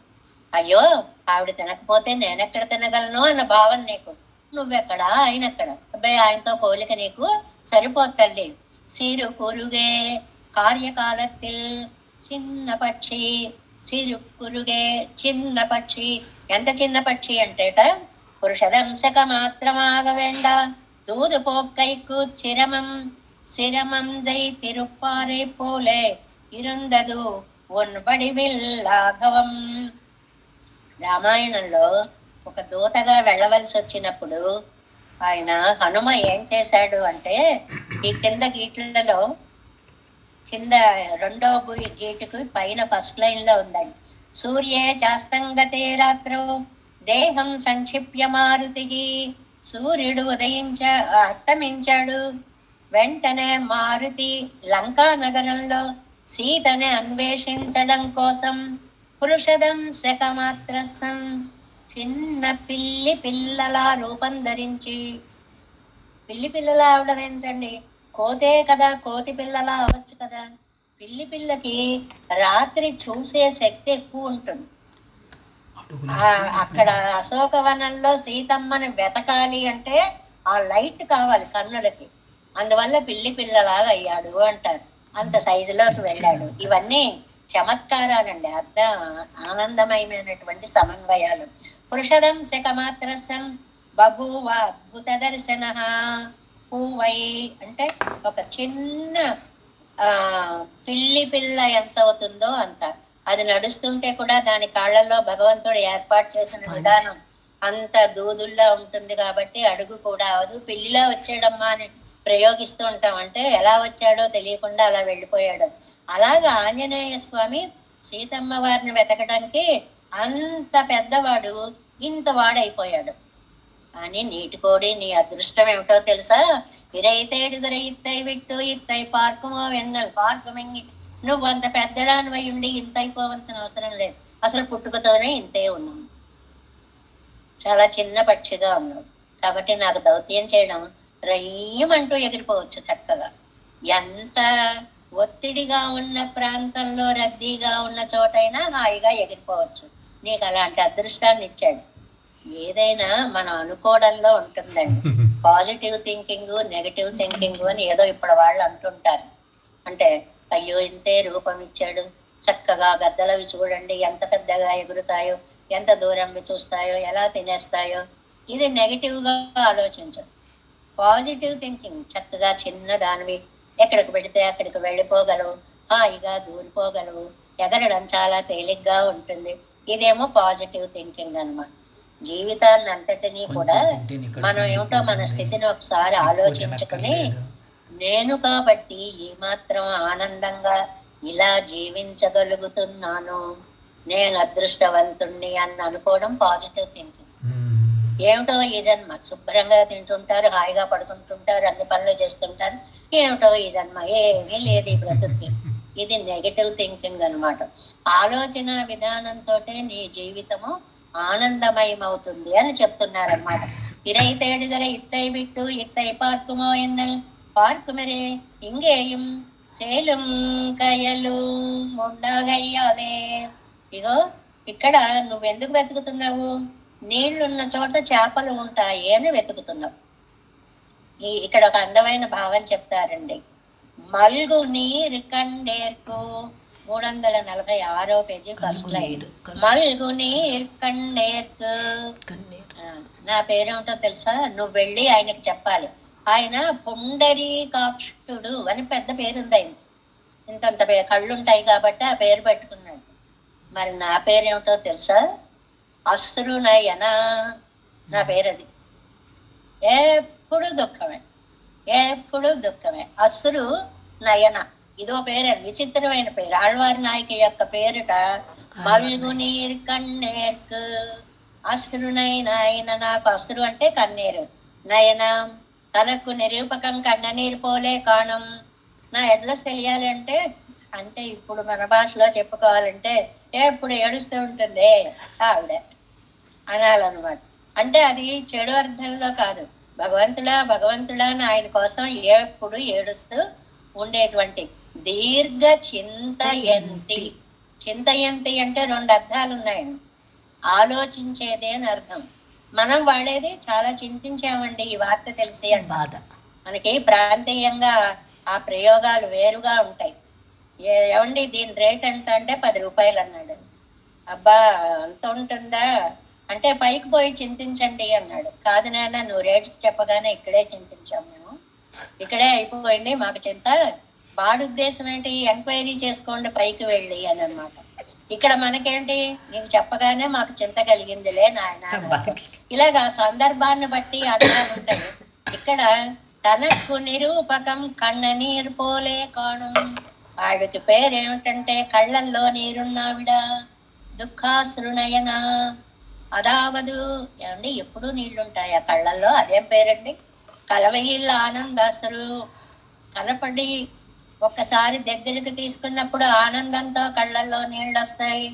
అయ్యో ఆవిడ తినకపోతే నేనెక్కడ తినగలను అన్న భావన నీకు, నువ్వెక్కడా ఆయనెక్కడ, అబ్బాయి ఆయనతో పోలిక నీకు సరిపోతల్లి. సిరు కురుగే కార్యకాలத்தில் చిన్న పక్షి, సిరు కురుగే చిన్న పక్షి, ఎంత చిన్న పక్షి అంటేట, పురుషదంశక మాత్రమాగ వేండ தூது போக்கைக்கு சிரமம் ஜெய் திருப்பாறை போலே இருந்தது உன் వడివిల్ లాఘవం. రామాయణంలో ఒక దూతగా వెళ్ళవలసి వచ్చినప్పుడు ఆయన హనుమ ఏం చేశాడు అంటే, ఈ కింద గీట్లలో కింద 2వ గీటుకు పైన ఫస్ట్ లైన్ లో ఉందండి, సూర్యే జాస్తంగతే రాత్రో దేహం సంక్షిప్య మారుతికి, సూర్యుడు అస్తమించాడు, వెంటనే మారుతి లంకా నగరంలో సీతని అన్వేషించడం కోసం పురుషదం శకమాత్రసం, చిన్న పిల్లలా రూపం ధరించి, పిల్లలా అవడం ఏంటండి, కోతే కదా, కోతి పిల్లలా అవ్వచ్చు కదా. పిల్లకి రాత్రి చూసే శక్తి ఎక్కువ ఉంటుంది. అక్కడ అశోకవనంలో సీతమ్మని వెతకాలి అంటే ఆ లైట్ కావాలి కన్నులకి, అందువల్ల పిల్లి పిల్లలాగా అయ్యాడు అంటారు. అంత సైజులోకి వెళ్ళాడు. ఇవన్నీ చమత్కారాలండి, ఆనందమయమైనటువంటి సమన్వయాలు. పురుషదం శకమాత్రసం బభూవ అద్భుత దర్శన పూవై అంటే ఒక చిన్న పిల్లి పిల్ల ఎంత అవుతుందో అంత. అది నడుస్తుంటే కూడా దాని కాళ్ళల్లో భగవంతుడు ఏర్పాటు చేసిన విధానం అంత దూదుల్లా ఉంటుంది కాబట్టి అడుగు కూడా అవదు. పిల్లిలా వచ్చాడమ్మా అని ప్రయోగిస్తూ ఉంటాం, అంటే ఎలా వచ్చాడో తెలియకుండా అలా వెళ్ళిపోయాడు. అలాగా ఆంజనేయ స్వామి సీతమ్మ వారిని వెతకడానికి అంత పెద్దవాడు ఇంత వాడైపోయాడు. కానీ నీటికోడి నీ అదృష్టం ఏమిటో తెలుసా? ఇరైతేడుదర ఇత్తై విట్టు ఇత్తై పార్కుమో వెన్నెల్ పార్కుమింగి. నువ్వు అంత పెద్దదానివై ఉండి ఇంత అయిపోవలసిన అవసరం లేదు. అసలు పుట్టుకతోనే ఇంతే ఉన్నావు, చాలా చిన్న పక్షిగా ఉన్నావు. కాబట్టి నాకు దౌత్యం చేయడం రయ్యమంటూ ఎగిరిపోవచ్చు చక్కగా. ఎంత ఒత్తిడిగా ఉన్న ప్రాంతంలో, రద్దీగా ఉన్న చోటైనా హాయిగా ఎగిరిపోవచ్చు. నీకు అలాంటి అదృష్టాన్ని ఇచ్చాడు. ఏదైనా మనం అనుకోవడంలో ఉంటుందండి. పాజిటివ్ థింకింగ్, నెగటివ్ థింకింగ్ అని ఏదో ఇప్పుడు వాళ్ళు అంటుంటారు. అంటే అయ్యో ఇంతే రూపం ఇచ్చాడు, చక్కగా గద్దలవి చూడండి ఎంత పెద్దగా ఎగురుతాయో, ఎంత దూరంవి చూస్తాయో, ఎలా తినేస్తాయో. ఇది నెగటివ్గా ఆలోచించు. పాజిటివ్ థింకింగ్, చక్కగా చిన్న దానివి ఎక్కడికి పెడితే అక్కడికి వెళ్ళిపోగలవు, హాయిగా దూరిపోగలవు, ఎగరడం చాలా తేలిగ్గా ఉంటుంది. ఇదేమో పాజిటివ్ థింకింగ్ అన్నమాట. జీవితాన్ని అంతటినీ కూడా మనం ఏమిటో మన స్థితిని ఒకసారి ఆలోచించుకుని, నేను కాబట్టి ఏమాత్రం ఆనందంగా ఇలా జీవించగలుగుతున్నాను, నేను అదృష్టవంతుణ్ణి అని అనుకోవడం పాజిటివ్ థింకింగ్. ఏమిటో ఈ జన్మ, శుభ్రంగా తింటుంటారు, హాయిగా పడుకుంటుంటారు, అన్ని పనులు చేస్తుంటారు, ఏమిటో ఈ జన్మ, ఏమీ లేదు ఈ బ్రతుక్కి. ఇది నెగటివ్ థింకింగ్ అనమాట. ఆలోచన విధానంతో నీ జీవితము ఆనందమయమవుతుంది అని చెప్తున్నారన్నమాట. ఇరైతేడుగర ఇత్తై విట్టు ఇత్తై పార్కుమో ఎన్నల్ పార్కుమరే ఇంగేయం సేలం కయలు ఉండగయ్యాలే. ఇగో ఇక్కడ నువ్వెందుకు వెతుకుతున్నావు? నీళ్లున్న చోట చేపలు ఉంటాయి అని వెతుకుతున్నావు. ఇక్కడ ఒక అందమైన భావం చెప్తారండి. మల్గు నీరు కండేర్కు 346వ పేజీ ఫస్ట్ లైన్. మల్గు నీరు కండేర్కు. నా పేరేమిటో తెలుసా? నువ్వు వెళ్ళి ఆయనకి చెప్పాలి. ఆయన పుండరీకాక్షుడు అని పెద్ద పేరుంది ఆయన. ఇంతంత కళ్ళుంటాయి కాబట్టి ఆ పేరు పెట్టుకున్నాడు. మరి నా పేరేమిటో తెలుసా? అశ్రునయన నా పేరు. అది ఎప్పుడు దుఃఖమే, ఎప్పుడు దుఃఖమే. అశ్రు నయన ఇదో పేరు, విచిత్రమైన పేరు. ఆళ్వారి నాయకి యొక్క పేరుట మల్గు నీరు కన్నేర్కు. అశ్రునైన ఆయన నాకు అశ్రు అంటే కన్నీరు, నయన తనకు నిరూపకం కన్ననీరు పోలే కాణం. నా అడ్రస్ తెలియాలి అంటే అంటే ఇప్పుడు మన భాషలో చెప్పుకోవాలంటే ఎప్పుడు ఏడుస్తూ ఉంటుంది ఆవిడ అనాలన్నమాట. అంటే అది చెడు అర్థంలో కాదు, భగవంతుడా భగవంతుడా అని ఆయన కోసం ఎప్పుడు ఏడుస్తూ ఉండేటువంటి దీర్ఘ చింతయంతి. చింతయంతి అంటే 2 అర్థాలు ఉన్నాయండి. ఆలోచించేది అని అర్థం. మనం వాడేది చాలా చింతించామండి ఈ వార్త తెలిసి అని బాధ. మనకి ప్రాంతీయంగా ఆ ప్రయోగాలు వేరుగా ఉంటాయి. ఏమండి దీని రేట్ ఎంత అంటే 10 రూపాయలు అన్నాడు. అబ్బా అంత ఉంటుందా అంటే పైకి పోయి చింతించండి అన్నాడు. కాదు నాన్న నువ్వు రేట్ చెప్పగానే ఇక్కడే చింతించాం మేము, ఇక్కడే అయిపోయింది మాకు చింత. వాడి ఉద్దేశం ఏంటి? ఎంక్వైరీ చేసుకోండి పైకి వెళ్ళి అని అన్నమాట. ఇక్కడ మనకేంటి? నీకు చెప్పగానే మాకు చింత కలిగిందిలే నాయన. ఇలాగా సందర్భాన్ని బట్టి అర్థాలు ఉంటాయి. ఇక్కడ తనకు నిరూపకం కన్ననీరు పోలే కాణం. ఆవిడకి పేరేమిటంటే కళ్ళల్లో నీరున్నావిడ, దుఃఖాశ్రునయన. అదావదు ఏమండి ఎప్పుడు నీళ్లుంటాయి ఆ కళ్ళల్లో, అదేం పేరండి? కలవయిళ్ళ ఆనందాసురు. కనపడి ఒక్కసారి దగ్గరికి తీసుకున్నప్పుడు ఆనందంతో కళ్ళల్లో నీళ్ళు వస్తాయి.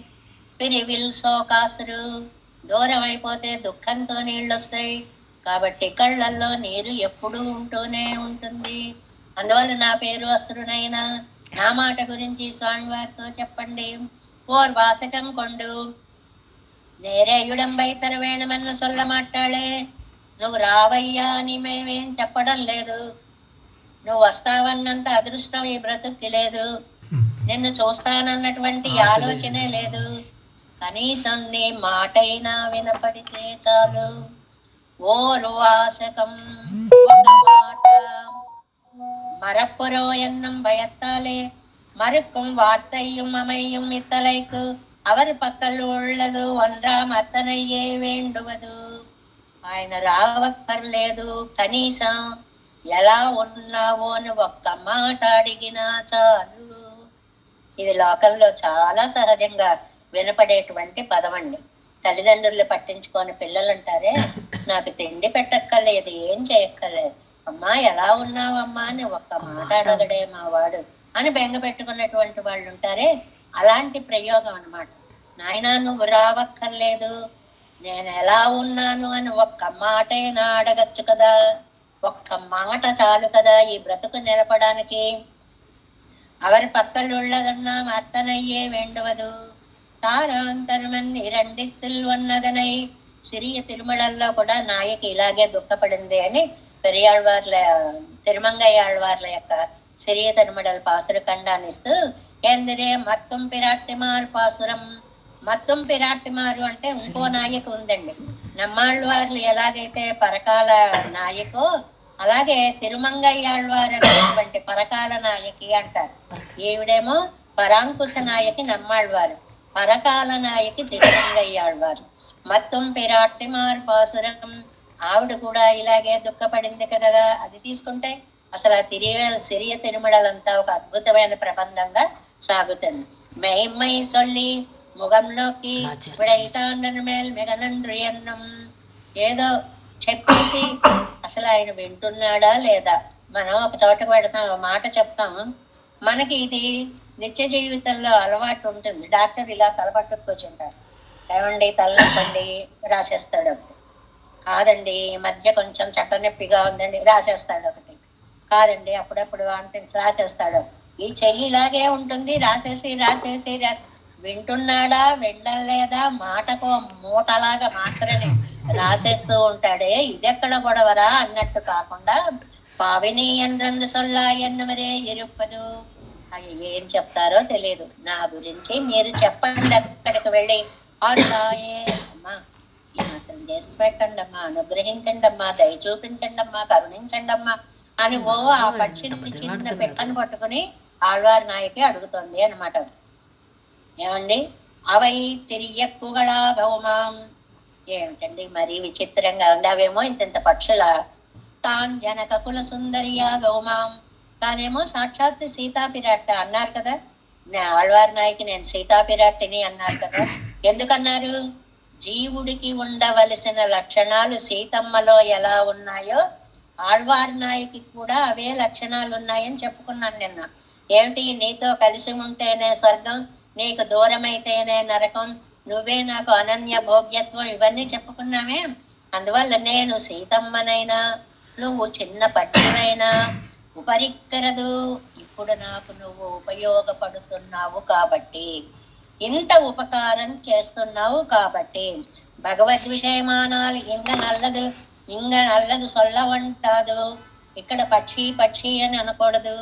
పిరివిల్ శోకాసురు, దూరం అయిపోతే దుఃఖంతో నీళ్ళు వస్తాయి. కాబట్టి కళ్ళల్లో నీరు ఎప్పుడూ ఉంటూనే ఉంటుంది. అందువల్ల నా పేరు అసురునైనా. నా మాట గురించి స్వామివారితో చెప్పండి. పూర్వాసకం కొండు నేరేయుడంబై తరవేణమన్న సొల్ల మాట్లాడే. నువ్వు రావయ్యా అని మేమేం చెప్పడం లేదు, నువ్వు వస్తావన్నంత అదృష్టం ఈ బ్రతుక్కి లేదు, నిన్ను చూస్తానన్నటువంటి ఆలోచనే లేదు, కనీసం నీ మాటైనా వినపడితే చాలు. ఓరు వాసకం ఒక మాట மரப்புறோ என்னும் பயத்தாலே மறுக்கும் வார்த்தையும் அமையும் இத்தலைக்கு அவர் పక్కల్ உள்ளது ஒன்றாம் అతనయ్యే వేండువదు. ఆయన రావక్కర్లేదు, కనీసం ఎలా ఉన్నావో అని ఒక్క మాట అడిగినా చాలు. ఇది లోకంలో చాలా సహజంగా వినపడేటువంటి పదం అండి. తల్లిదండ్రులు పట్టించుకోని పిల్లలు అంటారే, నాకు తిండి పెట్టక్కర్లేదు, ఏం చేయక్కర్లేదు, అమ్మా ఎలా ఉన్నావమ్మా అని ఒక్క మాట అడగడే మా వాడు అని బెంగ పెట్టుకున్నటువంటి వాళ్ళు ఉంటారే, అలాంటి ప్రయోగం అనమాట. నాయనా నువ్వు రావక్కర్లేదు, నేను ఎలా ఉన్నాను అని ఒక్క మాటైనా అడగచ్చు కదా, ఒక్క మాట చాలు కదా ఈ బ్రతుకు నిలపడానికి. அவர் பக்கல் உள்ளதன்னா அத்தனையே வேண்டுவது తారాంతరమని రెండిత్తులు ఉన్నదనై. సిరియ తిరుమలలో కూడా నాయకి ఇలాగే దుఃఖపడింది అని పెరియాళ్వార్ల తిరుమంగయ్యాళ్వార్ల యొక్క సిరియ తిరుమడల పాసుర ఖండాన్ని ఇస్తూ ఎందరే మత్తం పిరాట్టిమారు పాసురం. మత్తం పిరాట్టిమారు అంటే ఇంకో నాయకు ఉందండి. నమ్మాళ్వార్లు ఎలాగైతే పరకాల నాయకో అలాగే తిరుమంగయ్యాళ్వారు అనేటువంటి పరకాల నాయకి అంటారు. ఈవిడేమో పరాంకుశ నాయకి నమ్మాళ్వారు, పరకాల నాయకి తిరుమంగయ్యాళ్వారు. మత్తం పిరాట్టిమారు పాసురం, ఆవిడ కూడా ఇలాగే దుఃఖపడింది కదా. అది తీసుకుంటే అసలు ఆ సిరియ తిరుమడలంతా ఒక అద్భుతమైన ప్రబంధంగా సాగుతుంది. మెయిమ్మై సొల్లి ముఖంలోకి విడైతాండను మేల్ మిగనండ్రి అన్నం. ఏదో చెప్పేసి అసలు ఆయన వింటున్నాడా లేదా, మనం ఒక చోటకు పెడతాం, మాట చెప్తాం, మనకి ఇది నిత్య జీవితంలో అలవాటు ఉంటుంది. డాక్టర్ ఇలా తలపట్టుకు కూర్చుంటారు, ఏమండి తలనొప్పండి రాసేస్తాడు ఒకటి, కాదండి ఈ మధ్య కొంచెం చట్టనొప్పిగా ఉందండి రాసేస్తాడు ఒకటి, కాదండి అప్పుడప్పుడు అంటే రాసేస్తాడు. ఈ చెయ్యి ఇలాగే ఉంటుంది, రాసేసి రాసేసి వింటున్నాడా వినడం లేదా, మాటకు మూటలాగా మాత్రమే రాసేస్తూ ఉంటాడే, ఇదెక్కడ గొడవరా అన్నట్టు కాకుండా పావిని ఎన్నందు సొల్లా ఎన్నమరే ఇరుప్పదు. అవి ఏం చెప్తారో తెలియదు, నా గురించి మీరు చెప్పండి, అక్కడికి వెళ్ళి ఆడుతాయే అమ్మా ఈ మాత్రం చేసి పెట్టండి అమ్మా, అనుగ్రహించండి అమ్మా, దయ చూపించండి అమ్మా, కరుణించండి అమ్మా అని ఆ పక్షిని చిన్న పెట్టను పట్టుకుని ఆళ్వారి నాయకి అడుగుతుంది అనమాట. ఏమండి అవై తిరియక్కుగళా గౌమాం, ఏమిటండి మరీ విచిత్రంగా ఉంది, అవేమో ఇంత పక్షుల. తాన్ జనక కుల సుందరియా గౌమాం, తానేమో సాక్షాత్ సీతాపిరాట్ట అన్నారు కదా, ఆళ్వారి నాయకి నేను సీతాపిరాట్టిని అన్నారు కదా. ఎందుకన్నారు? జీవుడికి ఉండవలసిన లక్షణాలు సీతమ్మలో ఎలా ఉన్నాయో ఆళ్వారి నాయకి కూడా అవే లక్షణాలు ఉన్నాయని చెప్పుకున్నాను నిన్న. ఏమిటి, నీతో కలిసి ఉంటేనే స్వర్గం, నీకు దూరమైతేనే నరకం, నువ్వే నాకు అనన్య భోగ్యత్వం, ఇవన్నీ చెప్పుకున్నామే. అందువల్ల నేను సీతమ్మనైనా నువ్వు చిన్న పక్షినైనా ఉపరిక్కరదు, ఇప్పుడు నాకు నువ్వు ఉపయోగపడుతున్నావు కాబట్టి, ఇంత ఉపకారం చేస్తున్నావు కాబట్టి, భగవద్ విషయమానాలు ఇంగ నల్లదు సొల్లవంటాదు. ఇక్కడ పక్షి పక్షి అని అనకూడదు,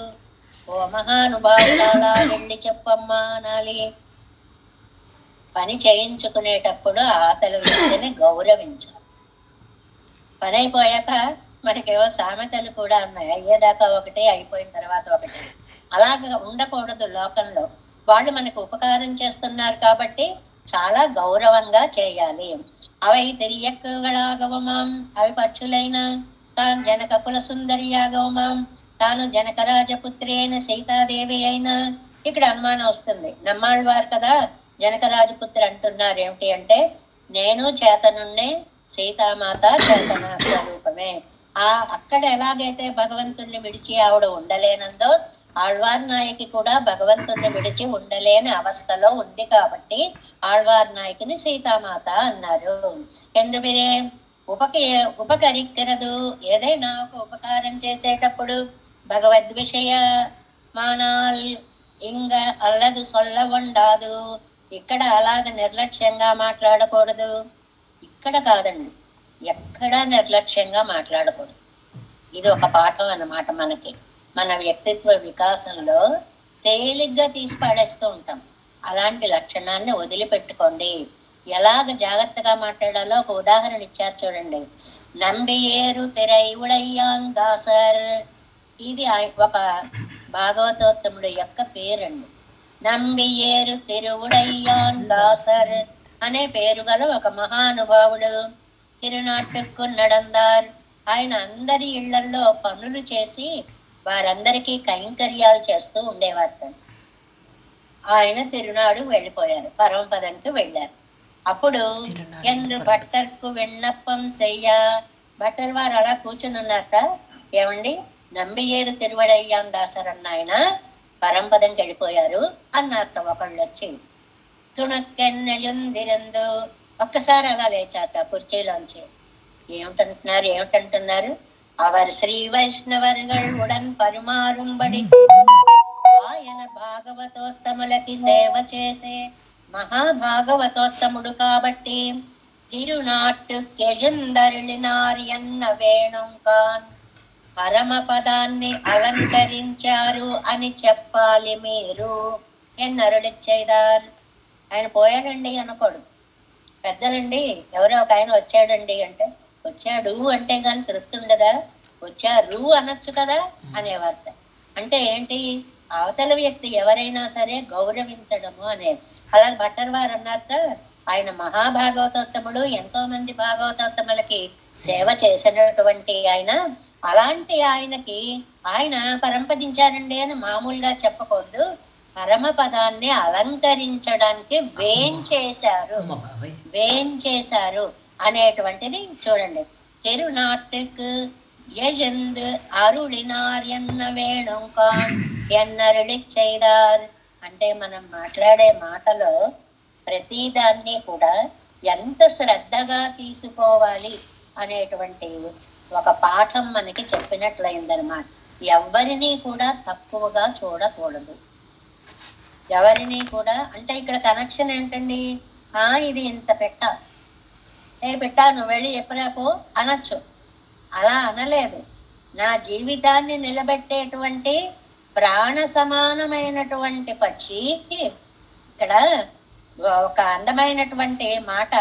ఓ మహానుభావులాలా వెళ్ళి చెప్పమ్మా అనాలి. పని చేయించుకునేటప్పుడు ఆతల వ్యక్తిని గౌరవించాలి. పని అయిపోయాక మనకేవో సామెతలు కూడా ఉన్నాయి, అయ్యేదాకా ఒకటి అయిపోయిన తర్వాత ఒకటి, అలాగా ఉండకూడదు లోకంలో. వాళ్ళు మనకు ఉపకారం చేస్తున్నారు కాబట్టి చాలా గౌరవంగా చేయాలి. అవై తిరియక్కుగళాగవమాం, అవి పక్షులైన. తాను జనక కుల సుందరియాగవమాం, తాను జనకరాజపుత్రి అయిన సీతాదేవి అయినా. ఇక్కడ అనుమానం వస్తుంది, నమ్మాళ్వారు కదా జనకరాజపుత్రి అంటున్నారు ఏమిటి అంటే, నేను చేతనుండే సీతామాత చేతన స్వరూపమే. అక్కడ ఎలాగైతే భగవంతుణ్ణి విడిచి ఆవిడ ఉండలేనందో ఆళ్వార్ నాయకి కూడా భగవంతుణ్ణి విడిచి ఉండలేని అవస్థలో ఉంది కాబట్టి ఆళ్వార్ నాయకిని సీతామాత అన్నారు. ఎందువరే ఉపకరిక్కరదు, ఏదైనా ఒక ఉపకారం చేసేటప్పుడు భగవద్ విషయ మానాల్ ఇంగ అల్లదు సొల్లవండాదు. ఇక్కడ అలాగ నిర్లక్ష్యంగా మాట్లాడకూడదు, ఇక్కడ కాదండి ఎక్కడా నిర్లక్ష్యంగా మాట్లాడకూడదు. ఇది ఒక పాఠం అన్నమాట మనకి. మన వ్యక్తిత్వ వికాసంలో తేలిగ్గా తీసి పడేస్తూ ఉంటాం. అలాంటి లక్షణాన్ని వదిలిపెట్టుకోండి. ఎలాగ జాగ్రత్తగా మాట్లాడాలో ఒక ఉదాహరణ ఇచ్చారు చూడండి. నంబియేరు తిరైవుడయ్యాన్ దాసర్, ఇది ఒక భాగవతోత్తముడు యొక్క పేరండి. నంబియేరు తిరువుడయ్యాన్ దాసర్ అనే పేరు గల ఒక మహానుభావుడు తిరునాట్టుకు నడందార్. ఆయన అందరి ఇళ్లల్లో పనులు చేసి వారందరికీ కైంకర్యాలు చేస్తూ ఉండేవారు. ఆయన తిరునాడు వెళ్ళిపోయారు, పరమపదంకి వెళ్ళారు. అప్పుడు ఎందు భట్టర్కు విన్నప్పం చెయ్య, భట్టర్ వారు అలా కూర్చుని ఉన్నారట. ఏమండి, నంబియేరు తిరువడయ్యాం దాసర్ అన్న ఆయన పరంపదంకి వెళ్ళిపోయారు అన్నారట ఒకళ్ళు వచ్చి. తుణక్కెన్నెలుందిరందు, ఒక్కసారి అలా లేచారట కుర్చీలోంచి. ఏమిటంటున్నారు? అవర్ శ్రీ వైష్ణవర్గల్ ఉడన్ పరుమారుంబడి ఆయన భాగవతోత్తములకి సేవ చేసే మహాభాగవతోత్తముడు కాబట్టి తిరునాట్టు కెజందరులినారియన్న వేణుంకాన్ పరమపదాన్ని అలంకరించారు అని చెప్పాలి మీరు ఎన్నరుడి చేదారు. ఆయన పోయాడండి అనకూడదు. పెద్దలండి ఎవరో ఒక ఆయన వచ్చాడండి అంటే, వచ్చాడు అంటే కానీ తృప్తి ఉండదా? వచ్చారు అనొచ్చు కదా అనేవార్త. అంటే ఏంటి? అవతల వ్యక్తి ఎవరైనా సరే గౌరవించడము అనేది. అలాగే భట్టర్ వారు అన్నారట, ఆయన మహాభాగవతోత్తముడు, ఎంతో మంది భాగవతోత్తములకి సేవ చేసినటువంటి ఆయన. అలాంటి ఆయనకి ఆయన పరంపదించారండి అని మామూలుగా చెప్పకూడదు. పరమపదాన్ని అలంకరించడానికి వేంచేశారు అనేటువంటిది చూడండి. తిరునాట్టుకు ఎజందు అరుళినార్ ఎన్న వేణుంకాన్ ఎన్నరుడి చేదార్ అంటే మనం మాట్లాడే మాటలో ప్రతిదాన్ని కూడా ఎంత శ్రద్ధగా తీసుకోవాలి అనేటువంటి ఒక పాఠం మనకి చెప్పినట్లయిందనమాట. ఎవరిని కూడా తక్కువగా చూడకూడదు. ఎవరిని కూడా అంటే ఇక్కడ కనెక్షన్ ఏంటండి? ఇది ఇంత పెట్ట, పెట్టా నువ్వు వెళ్ళి ఎప్పుడాపో అనొచ్చు. అలా అనలేదు. నా జీవితాన్ని నిలబెట్టేటువంటి ప్రాణ సమానమైనటువంటి పక్షి. ఇక్కడ ఒక అందమైనటువంటి మాట,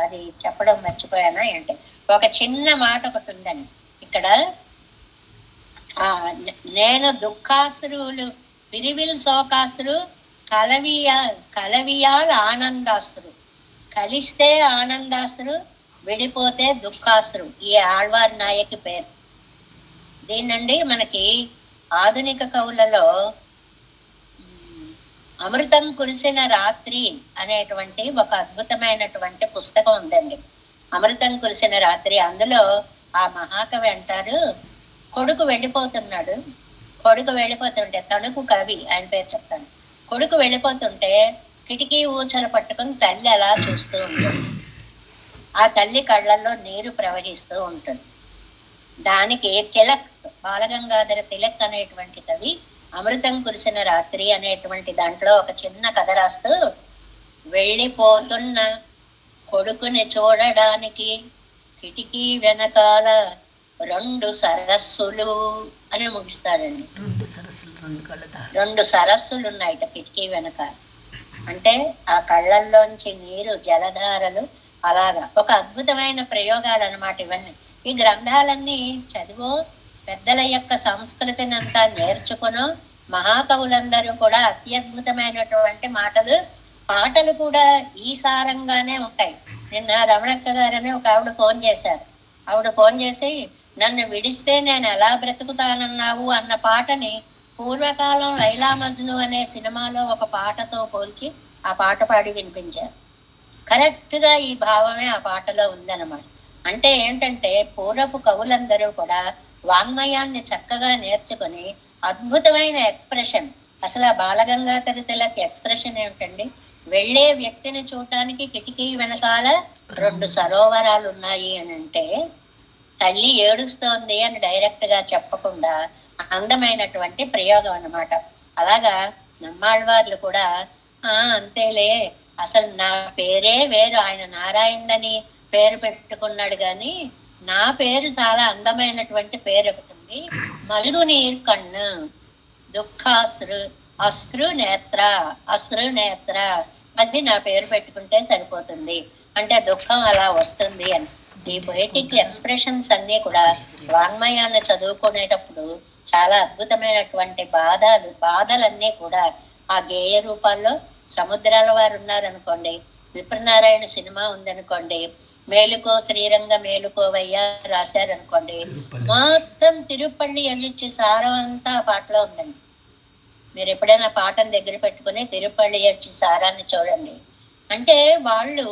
అది చెప్పడం మర్చిపోయానా ఏంటి, ఒక చిన్న మాట ఒకటి ఉందండి ఇక్కడ. నేను దుఃఖాశ్రువులు పిరివిల్ శోకాశ్రు కలవియాల్ ఆనందాశ్రు, కలిస్తే ఆనందాశ్రు, విడిపోతే దుఃఖాశ్రు. ఈ ఆళ్వార్ నాయకి పేరు. దీనండి మనకి ఆధునిక కవులలో అమృతం కురిసిన రాత్రి అనేటువంటి ఒక అద్భుతమైనటువంటి పుస్తకం ఉందండి. అమృతం కురిసిన రాత్రి. అందులో ఆ మహాకవి అంటారు, కొడుకు వెళ్ళిపోతుంటే తణుకు కవి, ఆయన పేరు చెప్తాను. కొడుకు వెళ్ళిపోతుంటే కిటికీ ఊచలు పట్టుకుని తల్లి అలా చూస్తూ ఉంటుంది. ఆ తల్లి కళ్ళల్లో నీరు ప్రవహిస్తూ ఉంటుంది. దానికి తిలక్, బాలగంగాధర తిలక్ అనేటువంటి కవి అమృతం కురిసిన రాత్రి అనేటువంటి దాంట్లో ఒక చిన్న కథ రాస్తూ, వెళ్ళిపోతున్న కొడుకుని చూడడానికి కిటికీ వెనకాల 2 సరస్సులు అని ముగిస్తాడండి. 2 సరస్సులు ఉన్నాయిట కిటికీ వెనకాల. అంటే ఆ కళ్ళల్లోంచి నీరు, జలధారలు, అలాగా ఒక అద్భుతమైన ప్రయోగాలు అన్నమాట ఇవన్నీ. ఈ గ్రంథాలన్నీ చదివో, పెద్దల యొక్క సంస్కృతిని అంతా నేర్చుకును, మహాకవులందరూ కూడా అత్యద్భుతమైనటువంటి పాటలు కూడా ఈ సారంగానే ఉంటాయి. నిన్న రమణక్క గారని ఒక ఆవిడ ఫోన్ చేశారు. ఆవిడ ఫోన్ చేసి, నన్ను విడిస్తే నేను ఎలా బ్రతుకుతానన్నావు అన్న పాటని పూర్వకాలం లైలా మజ్ను అనే సినిమాలో ఒక పాటతో పోల్చి ఆ పాట పాడి వినిపించారు. కరెక్ట్ గా ఈ భావమే ఆ పాటలో ఉందన్నమాట. అంటే ఏంటంటే పూర్వపు కవులందరూ కూడా వాంగ్మయాన్ని చక్కగా నేర్చుకుని అద్భుతమైన ఎక్స్ప్రెషన్. అసలు ఆ బాలగంగాధర తిలక్ ఎక్స్ప్రెషన్ ఏమిటండి? వెళ్లే వ్యక్తిని చూడటానికి కిటికీ వెనకాల 2 సరోవరాలు ఉన్నాయి అని అంటే, తల్లి ఏడుస్తోంది అని డైరెక్ట్ గా చెప్పకుండా అందమైనటువంటి ప్రయోగం అన్నమాట. అలాగా నమ్మాళ్వార్లు కూడా అంతేలే, అసలు నా పేరే వేరు, ఆయన నారాయణని పేరు పెట్టుకున్నాడు కానీ నా పేరు చాలా అందమైనటువంటి పేరు ఒకటి ఉంది, మల్గునీర్ కన్ను, దుఃఖాశ్రు, అశ్రు నేత్ర, అశ్రు నేత్ర, అది నా పేరు పెట్టుకుంటే సరిపోతుంది. అంటే దుఃఖం అలా వస్తుంది అని. ఈ పొయిటిక్ ఎక్స్ప్రెషన్స్ అన్నీ కూడా వాంగ్మయాన్ని చదువుకునేటప్పుడు చాలా అద్భుతమైనటువంటి బాధలన్నీ కూడా ఆ గేయ రూపాల్లో, సముద్రాల వారు ఉన్నారనుకోండి, విప్రనారాయణ సినిమా ఉందనుకోండి, మేలుకో శ్రీరంగ మేలుకోవయ్యా రాశారనుకోండి, మొత్తం తిరుపల్లి ఎళ్ళిచ్చి సారం అంతా ఆ పాటలో ఉందండి. మీరు ఎప్పుడైనా పాటను దగ్గర పెట్టుకుని తిరుపల్లి ఎచ్చి సారాన్ని చూడండి. అంటే వాళ్ళు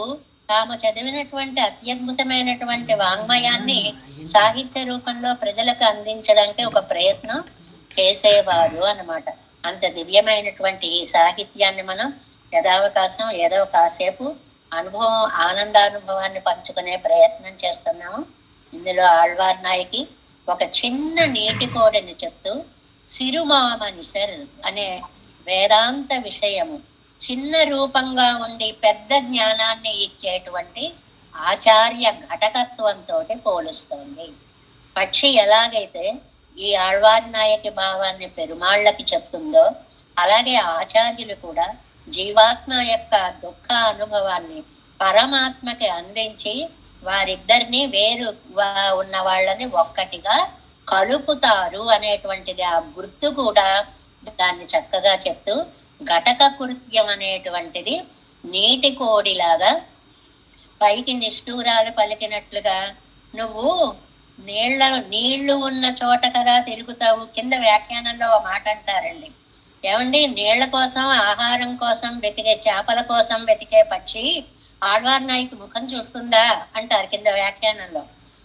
తాము చదివినటువంటి అత్యద్భుతమైనటువంటి వాంగ్మయాన్ని సాహిత్య రూపంలో ప్రజలకు అందించడానికి ఒక ప్రయత్నం చేసేవారు అన్నమాట. అంత దివ్యమైనటువంటి ఈ సాహిత్యాన్ని మనం యథావకాశం ఏదో కాసేపు ఆనందానుభవాన్ని పంచుకునే ప్రయత్నం చేస్తున్నాము. ఇందులో ఆళ్వార్ నాయకి ఒక చిన్న నీటి కోడని చెప్తూ సిరుమామనిసర్ అనే వేదాంత విషయము చిన్న రూపంగా ఉండి పెద్ద జ్ఞానాన్ని ఇచ్చేటువంటి ఆచార్య ఘటకత్వంతో పోలుస్తోంది. పక్షి ఎలాగైతే ఈ ఆళ్వార్ నాయకి భావాన్ని పెరుమాళ్ళకి చెప్తుందో, అలాగే ఆచార్యులు కూడా జీవాత్మ యొక్క దుఃఖ అనుభవాన్ని పరమాత్మకి అందించి వారిద్దరిని వేరు ఉన్న వాళ్ళని ఒక్కటిగా కలుపుతారు అనేటువంటిది ఆ గుర్తు కూడా దాన్ని చక్కగా చెప్తూ, ఘటక కృత్యం అనేటువంటిది నీటి కోడిలాగా పైకి నిష్ఠూరాలు పలికినట్లుగా నువ్వు నీళ్లు ఉన్న చోట కదా తిరుగుతావు. కింద వ్యాఖ్యానంలో ఒక మాట అంటారండి, ఏమండి నీళ్ల కోసం ఆహారం కోసం వెతికే, చేపల కోసం వెతికే పక్షి ఆళ్వార్ నాయకి ముఖం చూస్తుందా అంటారు కింద వ్యాఖ్యానంలో.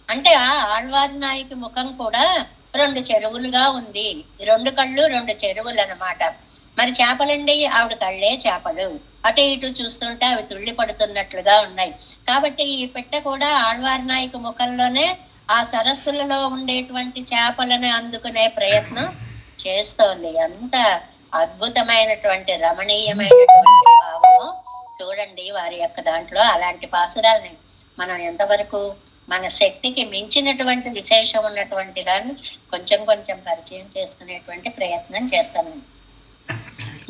అంటే ఆ ఆళ్వార్ నాయకి ముఖం కూడా 2 చెరువులుగా ఉంది, 2 కళ్ళు 2 చెరువులు అన్నమాట. మరి చేపలండి, ఆవిడ కళ్ళే చేపలు, అటు ఇటు చూస్తుంటే అవి తుళ్ళి పడుతున్నట్లుగా ఉన్నాయి. కాబట్టి ఈ పెట్టె కూడా ఆళ్వార్ నాయకు ముఖంలోనే ఆ సరస్సులలో ఉండేటువంటి చేపలను అందుకునే ప్రయత్నం చేస్తోంది. అంత అద్భుతమైనటువంటి రమణీయమైనటువంటి భావము చూడండి వారి యొక్క దాంట్లో. అలాంటి పాసురాల్ని మనం ఎంతవరకు మన శక్తికి మించినటువంటి విశేషం ఉన్నటువంటి దాన్ని కొంచెం కొంచెం పరిచయం చేసుకునేటువంటి ప్రయత్నం చేస్తాను.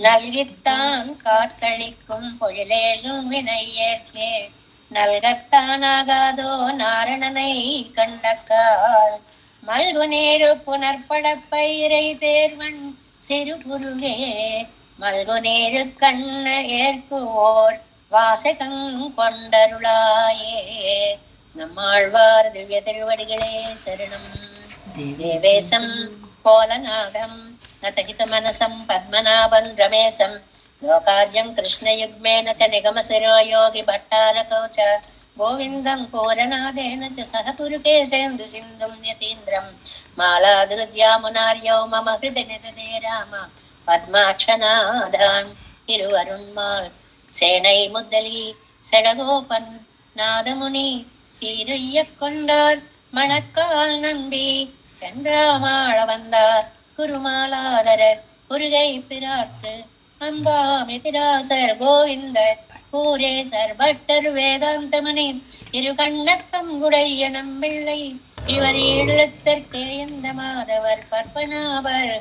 நல்கித்தான் காத்தளிக்கும் பொழிலேழும் வினையேற்கே நல்கத்தானாகாதோ நாரணனை கண்டக்கால் மல்கு நேரு புனர்படப்பயிரை தேர்வன் சிறு குருகே மல்கு நேரு கண்ண ஏற்குவோர் வாசகங் கொண்டருளாயே. நம்மாழ்வார் திவ்ய திருவடிகளே சரணம். தேவேசம் கோலநாதம் నతహిత మనసం పద్మనాభం రమేశం లోకార్యం కృష్ణయుగ్మేన చ నిగమశిరోయోగి భట్టారకౌచ గోవిందం కోరనాదేన చ సహ పురుకేశేందు సింధుం యతీంద్రం మాలాదృద్యామునార్యౌ మమ హృదయదే రామ పద్మాక్షనాదాన్ తిరువరుణ్మాల్ சேனை முதலி செடகோபன் நாதமுனி சீரைய கொண்டார் மணக்கால் நம்பி சென்றாமாள வந்தார் குருமாலாதரர் குருகை பிரார்த்து அம்பாமிதிராசர் கோவிந்தர் பூரேசர் பட்டர் வேதாந்தமணி இரு கண்ணப்பங்குடைய நம்பிள்ளை இவர் இல்லத்திற்கே இந்த மாதவர் பற்பனாவர்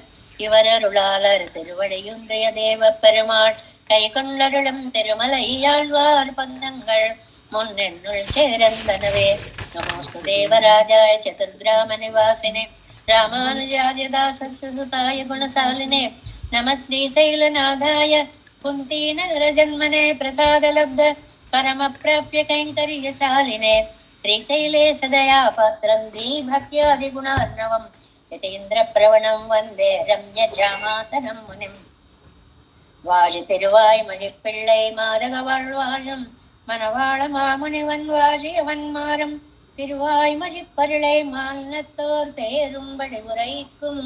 இவர் அருளாளர் திருவடையுன்றைய தேவ பெருமாள் கை கொண்டருளும் திருமலை ஆழ்வார் பந்தங்கள் முன்னென்னுள் சேரந்தனவே. நமோஸ்து தேவராஜாய சதுர்கிராம நிவாசினே ராமானுஜாரியதாசசுதாய குணசாலினே நம ஸ்ரீசைலநாதாய குந்தீநகரஜன்மனே பிரசாதலப்த பரமப்ராப்ய கைங்கரியசாலினே ஸ்ரீசைலே சதயா பாத்திரம் தீபக்யாதிகுணார்ணவம் யதீந்திர பிரவணம் வந்தே ரம்ய ஜாமாதனம் முனிம். வாழி திருவாய் மழிப்பிள்ளை மாதக வாழ்வாழும் மணவாள மாமுனிவன் வாழியவன் மாறும் திருவாய் மழிப்பருளை மானத்தோர் தேரும்படி உரைக்கும்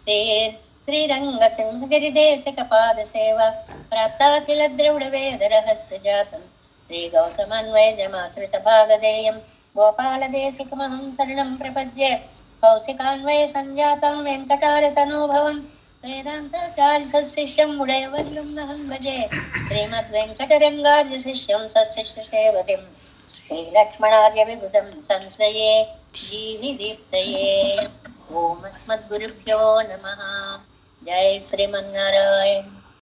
தேர் ஸ்ரீரங்க சிம்ஹகிரி தேசிக பாத சேவா பிராப்தாகில திரவிட வேத ரகஸ்ய ஜாதம் ஸ்ரீ கௌதமன்வயஜமாசிரித பாகதேயம் கோபால தேசிகமஹம் சரணம் பிரபத்யே கௌசிகான்வய சஞ்சாதம் வெங்கடாரதனூபவம் வேதாந்தாச்சாரிய சிஷ்யம் உடையவல்லும் அஹம் பஜே ஸ்ரீமத் வெங்கடரங்கார்ய சிஷ்யம் சசிஷ்ய சேவதிம் శ్రీలక్ష్మణార్య విబుధం సంశ్రయే जीविदीप्तये। ओम अस्मद्गुरुभ्यो नमः। जय श्रीमन्नारायण।